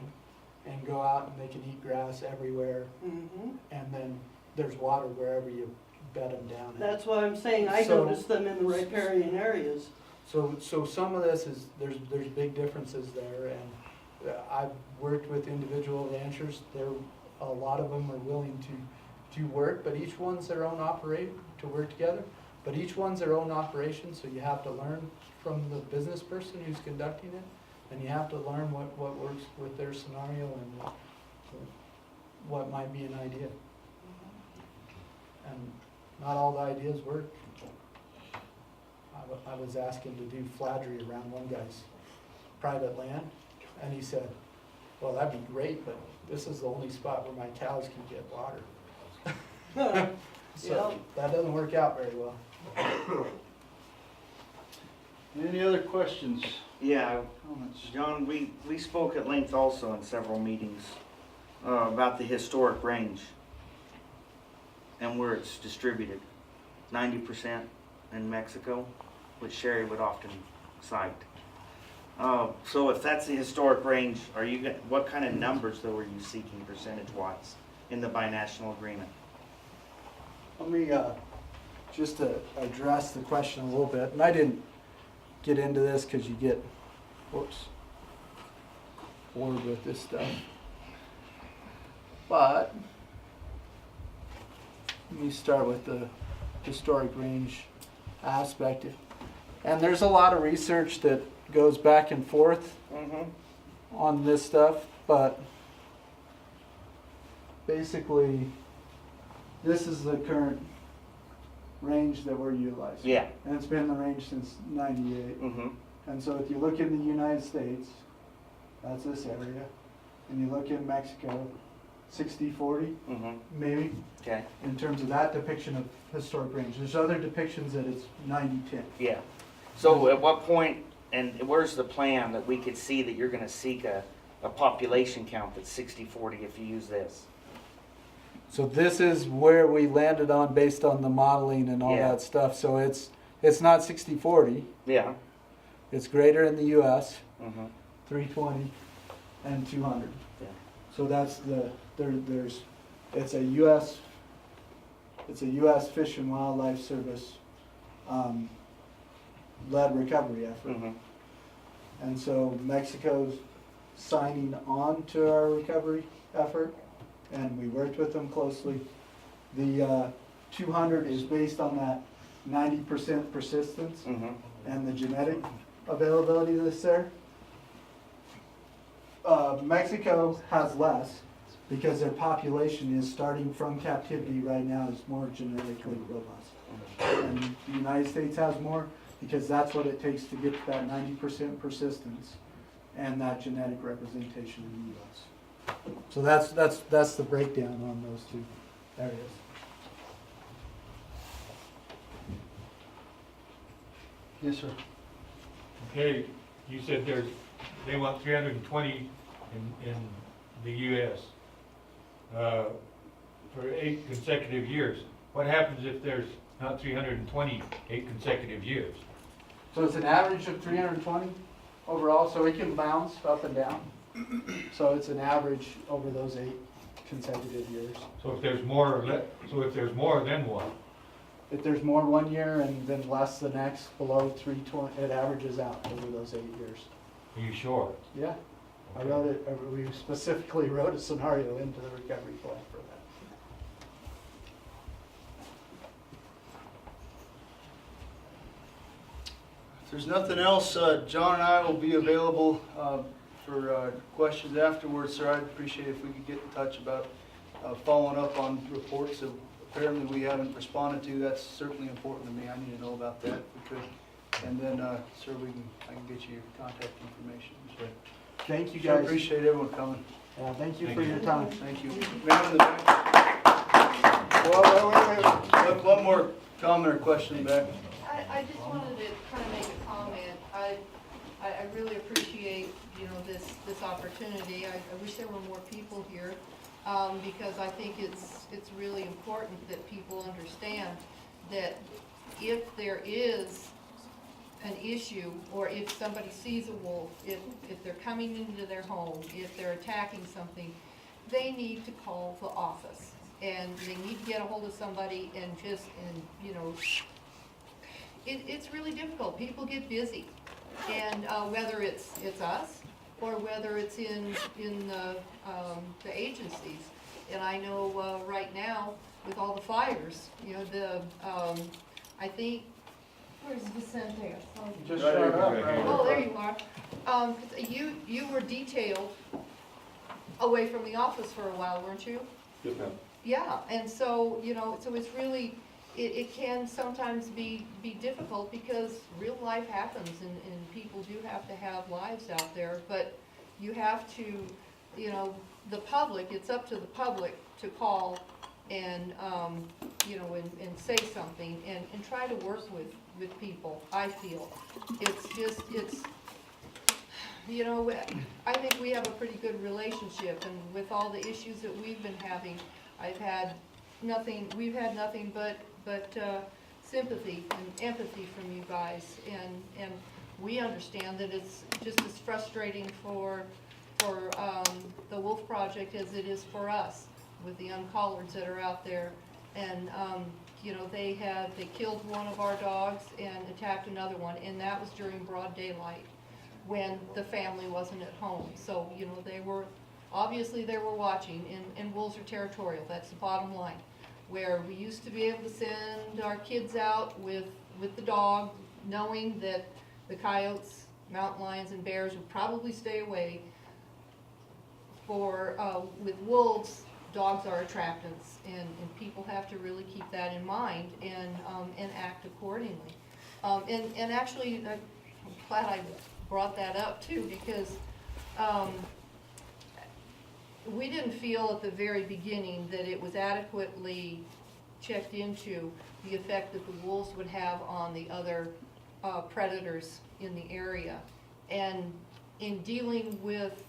and go out and they can eat grass everywhere, and then there's water wherever you bed them down. That's what I'm saying. I noticed them in the riparian areas. So some of this is, there's big differences there, and I've worked with individual ranchers. A lot of them are willing to work, but each one's their own to work together. But each one's their own operation, so you have to learn from the business person who's conducting it, and you have to learn what works with their scenario and what might be an idea. And not all the ideas work. I was asking to do flattery around one guy's private land, and he said, well, that'd be great, but this is the only spot where my cows can get water. So, that doesn't work out very well. Any other questions? Yeah, Comments? John, we spoke at length also in several meetings about the historic range and where it's distributed. 90% in Mexico, which Sherry would often cite. So if that's the historic range, what kind of numbers though are you seeking percentage-wise in the binational agreement? Let me, just to address the question a little bit, and I didn't get into this because you get, whoops, bored with this stuff. But, let me start with the historic range aspect. And there's a lot of research that goes back and forth on this stuff, but basically, this is the current range that we're utilizing. Yeah. And it's been the range since '98. Mm-hmm. And so if you look in the United States, that's this area, and you look in Mexico, 60-40, Mm-hmm. maybe, Okay. in terms of that depiction of historic range. There's other depictions that it's 90-10. Yeah. So at what point, and where's the plan that we could see that you're gonna seek a population count that's 60-40 if you use this? So this is where we landed on based on the modeling and all Yeah. that stuff. So it's not 60-40. Yeah. It's greater in the U.S., Mm-hmm. 320 and 200. Yeah. So that's it's a U.S. Fish and Wildlife Service led recovery effort. Mm-hmm. And so Mexico's signing on to our recovery effort, and we worked with them closely. The 200 is based on that 90% persistence Mm-hmm. and the genetic availability that's there. Mexico has less because their population is starting from captivity right now is more genetically robust. And the United States has more because that's what it takes to get to that 90% persistence and that genetic representation in the U.S. So that's the breakdown on those two areas. Yes, sir. Okay, you said they want 320 in the US for 8 consecutive years. What happens if there's not 320 8 consecutive years? So it's an average of 320 overall, so it can bounce up and down. So it's an average over those 8 consecutive years. So if there's more, then what? If there's more one year and then less the next, below 320, it averages out over those 8 years. Are you sure? Yeah, I wrote it, we specifically wrote a scenario into the recovery plan for that. If there's nothing else, John and I will be available for questions afterwards, sir. I'd appreciate if we could get in touch about following up on reports that apparently we haven't responded to. That's certainly important to me. I need to know about that if we could. And then, sir, I can get you your contact information. So, Thank you sure guys. appreciate everyone coming. Thank you Thank for you. your time. Thank you. Ma'am in the back. Well, Look, one more comment or question back. I just wanted to kind of make a comment. I really appreciate, this opportunity. I wish there were more people here, because I think it's really important that people understand that if there is an issue, or if somebody sees a wolf, if they're coming into their home, if they're attacking something, they need to call the office. And they need to get a hold of somebody it's really difficult. People get busy. And whether it's us or whether it's in the agencies. And I know right now with all the fires, I think, where's Vicente? just shut up. Oh, there you are. You were detailed away from the office for a while, weren't you? Yes, ma'am. Yeah, and so, so it's really, it can sometimes be difficult because real life happens and people do have to have lives out there, but you have to, you know, the public, it's up to the public to call and, you know, and say something and try to work with people, I feel. It's just, you know, I think we have a pretty good relationship, and with all the issues that we've been having, we've had nothing but sympathy and empathy from you guys, and we understand that it's just as frustrating for the Wolf Project as it is for us with the uncollareds that are out there. And you know, they killed one of our dogs and attacked another one, and that was during broad daylight when the family wasn't at home. So, you know, they were watching, and wolves are territorial, that's the bottom line. Where we used to be able to send our kids out with the dog, knowing that the coyotes, mountain lions, and bears would probably stay away. With wolves, dogs are attractants, and people have to really keep that in mind and act accordingly. And actually, I'm glad I brought that up too, because we didn't feel at the very beginning that it was adequately checked into the effect that the wolves would have on the other predators in the area. And in dealing with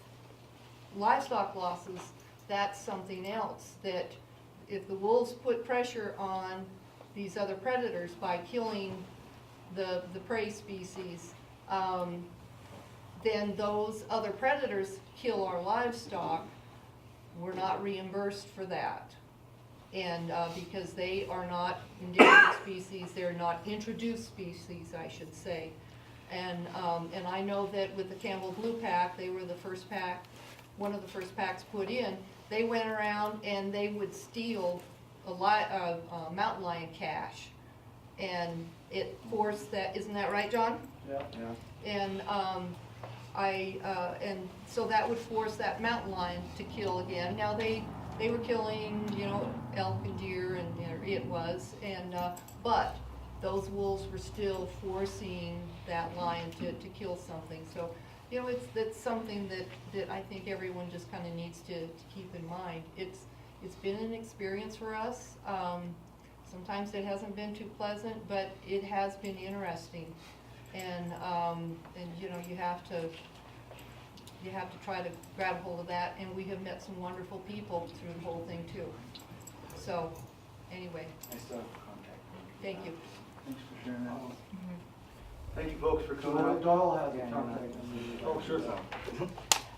livestock losses, that's something else, that if the wolves put pressure on these other predators by killing the prey species, then those other predators kill our livestock. We're not reimbursed for that. And because they are not endangered species, they're not introduced species, I should say. And I know that with the Campbell Blue Pack, they were the first pack, one of the first packs put in. They went around and they would steal a mountain lion cache, and it forced that. Isn't that right, John? Yeah. And and so that would force that mountain lion to kill again. Now they were killing, you know, elk and deer, and but those wolves were still forcing that lion to kill something. So, you know, that's something that I think everyone just kind of needs to keep in mind. It's been an experience for us. Sometimes it hasn't been too pleasant, but it has been interesting. And you know, you have to try to grab hold of that, and we have met some wonderful people through the whole thing too. So, anyway, I still have contact. thank you. Thanks for sharing that. Thank you folks for coming out. Doyle has a contact. Oh, sure.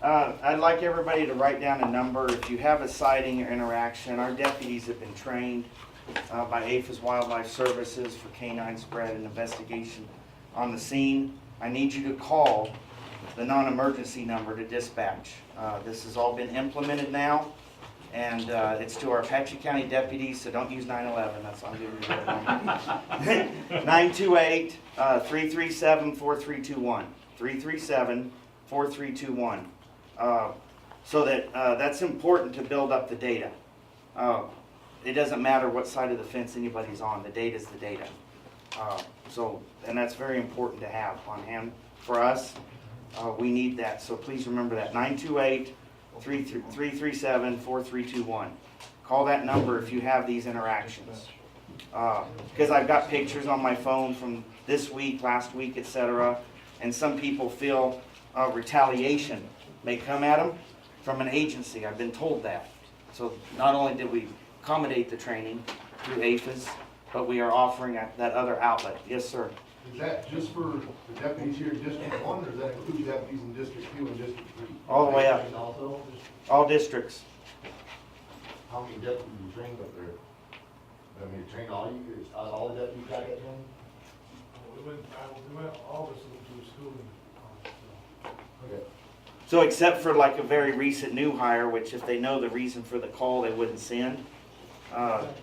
I'd like everybody to write down a number. If you have a sighting or interaction, our deputies have been trained by APHIS Wildlife Services for canine spread and investigation on the scene. I need you to call the non-emergency number to dispatch. This has all been implemented now, and it's to our Apache County deputies, so don't use 911. That's all I'm giving you. 928-337-4321. 337-4321. So that's important to build up the data. It doesn't matter what side of the fence anybody's on. The data's the data. And that's very important to have on hand for us. We need that, so please remember that. 928-337-4321. Call that number if you have these interactions. Because I've got pictures on my phone from this week, last week, etc. And some people feel retaliation may come at them from an agency. I've been told that. So not only did we accommodate the training through APHIS, but we are offering that other outlet. Yes, sir. Is that just for the deputies here in District 1, or does that include deputies in District 2 and District 3? All the way up. Also? All districts. How many deputies you trained up there? I mean, train all the deputies got that training? We went all of us to school. Okay. So except for like a very recent new hire, which if they know the reason for the call, they wouldn't send,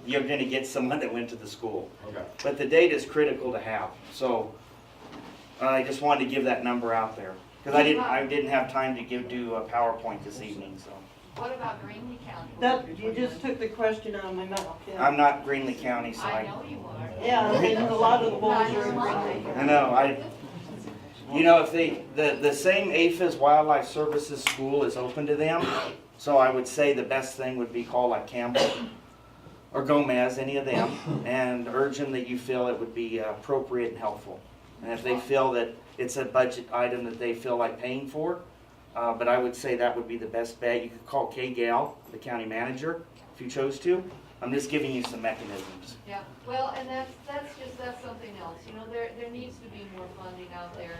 you're going to get someone that went to the school. Okay. But the data is critical to have. So I just wanted to give that number out there because I didn't have time to do a PowerPoint this evening. So What about Greenlee County? That, you just took the question out of my mouth, yeah. I'm not Greenlee County, so I know you are. Yeah, and a lot of the wolves are in Greenlee. I know, you know, if the same APHIS Wildlife Services school is open to them, so I would say the best thing would be call like Campbell or Gomez, any of them, and urge them that you feel it would be appropriate and helpful. And if they feel that it's a budget item that they feel like paying for, but I would say that would be the best bet. You could call Kay Gale, the county manager, if you chose to. I'm just giving you some mechanisms. Yeah, well, and that's something else, you know, there needs to be more funding out there.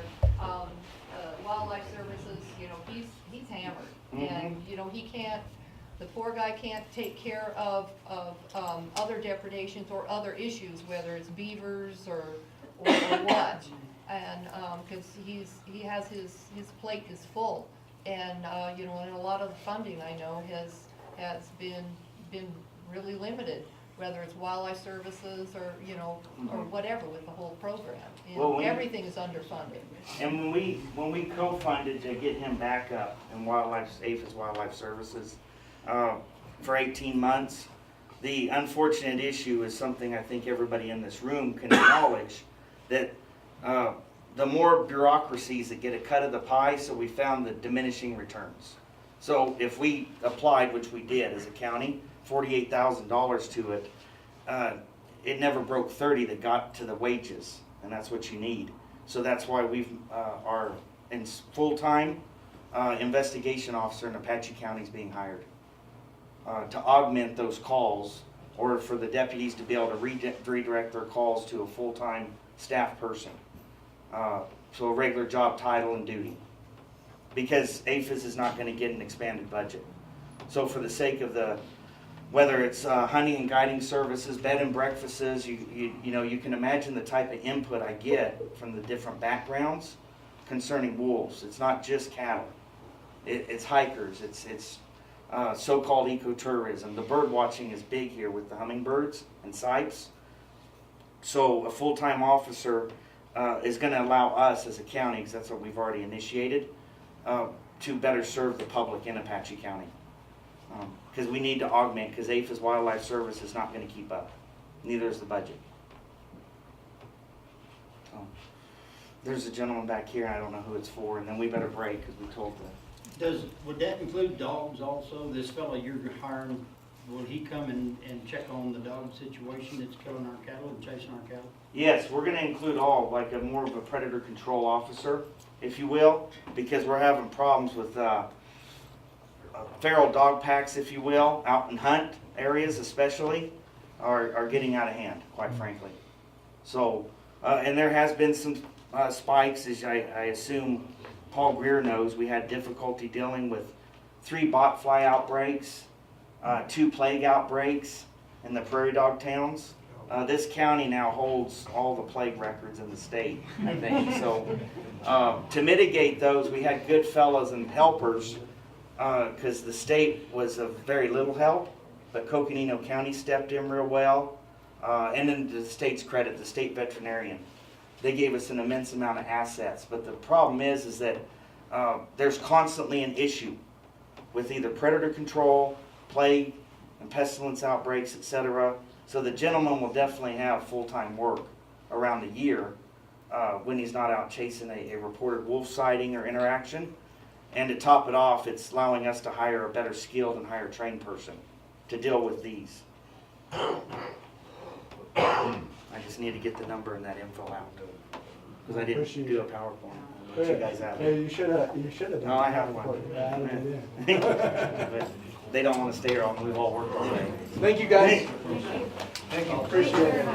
Wildlife Services, you know, he's hammered, and, you know, he can't, the poor guy can't take care of other depredations or other issues, whether it's beavers or what. And, cause he has his plate is full, and, you know, and a lot of the funding I know has been really limited, whether it's Wildlife Services or, you know, or whatever with the whole program. And Well, everything is underfunded. And when we co-funded to get him back up in APHIS Wildlife Services for 18 months, the unfortunate issue is something I think everybody in this room can acknowledge, that the more bureaucracies that get a cut of the pie, so we found the diminishing returns. So if we applied, which we did as a county, $48,000 to it, it never broke 30 that got to the wages, and that's what you need. So that's why we are in full-time investigation officer in Apache County is being hired to augment those calls, or for the deputies to be able to redirect their calls to a full-time staff person. So a regular job title and duty. Because APHIS is not going to get an expanded budget. So for the sake of whether it's hunting and guiding services, bed and breakfasts, you know, you can imagine the type of input I get from the different backgrounds concerning wolves. It's not just cattle. It's hikers. It's so-called ecotourism. The bird watching is big here with the hummingbirds and sipes. So a full-time officer is going to allow us as a county, because that's what we've already initiated, to better serve the public in Apache County. Because we need to augment, because APHIS Wildlife Service is not going to keep up. Neither is the budget. There's a gentleman back here, and I don't know who it's for, and then we better break, because we told the... Would that include dogs also? This fellow you're hiring, will he come and check on the dog situation that's killing our cattle and chasing our cattle? Yes, we're going to include all, like more of a predator control officer, if you will, because we're having problems with feral dog packs, if you will, out in hunt areas especially, are getting out of hand, quite frankly. So, and there has been some spikes, as I assume Paul Greer knows. We had difficulty dealing with 3 bot fly outbreaks, 2 plague outbreaks in the prairie dog towns. This county now holds all the plague records in the state, I think. So to mitigate those, we had good fellows and helpers, because the state was of very little help, but Coconino County stepped in real well. And then to the state's credit, the state veterinarian, they gave us an immense amount of assets. But the problem is that there's constantly an issue with either predator control, plague, and pestilence outbreaks, etc. So the gentleman will definitely have full-time work around the year when he's not out chasing a reported wolf sighting or interaction. And to top it off, it's allowing us to hire a better skilled and higher trained person to deal with these. I just need to get the number and that info out, because I didn't do a PowerPoint. But you guys have Yeah, it. you should have. No, I have one. But they don't want to stay here all, we've all worked all day. Thank you, guys. Thank you. Appreciate it.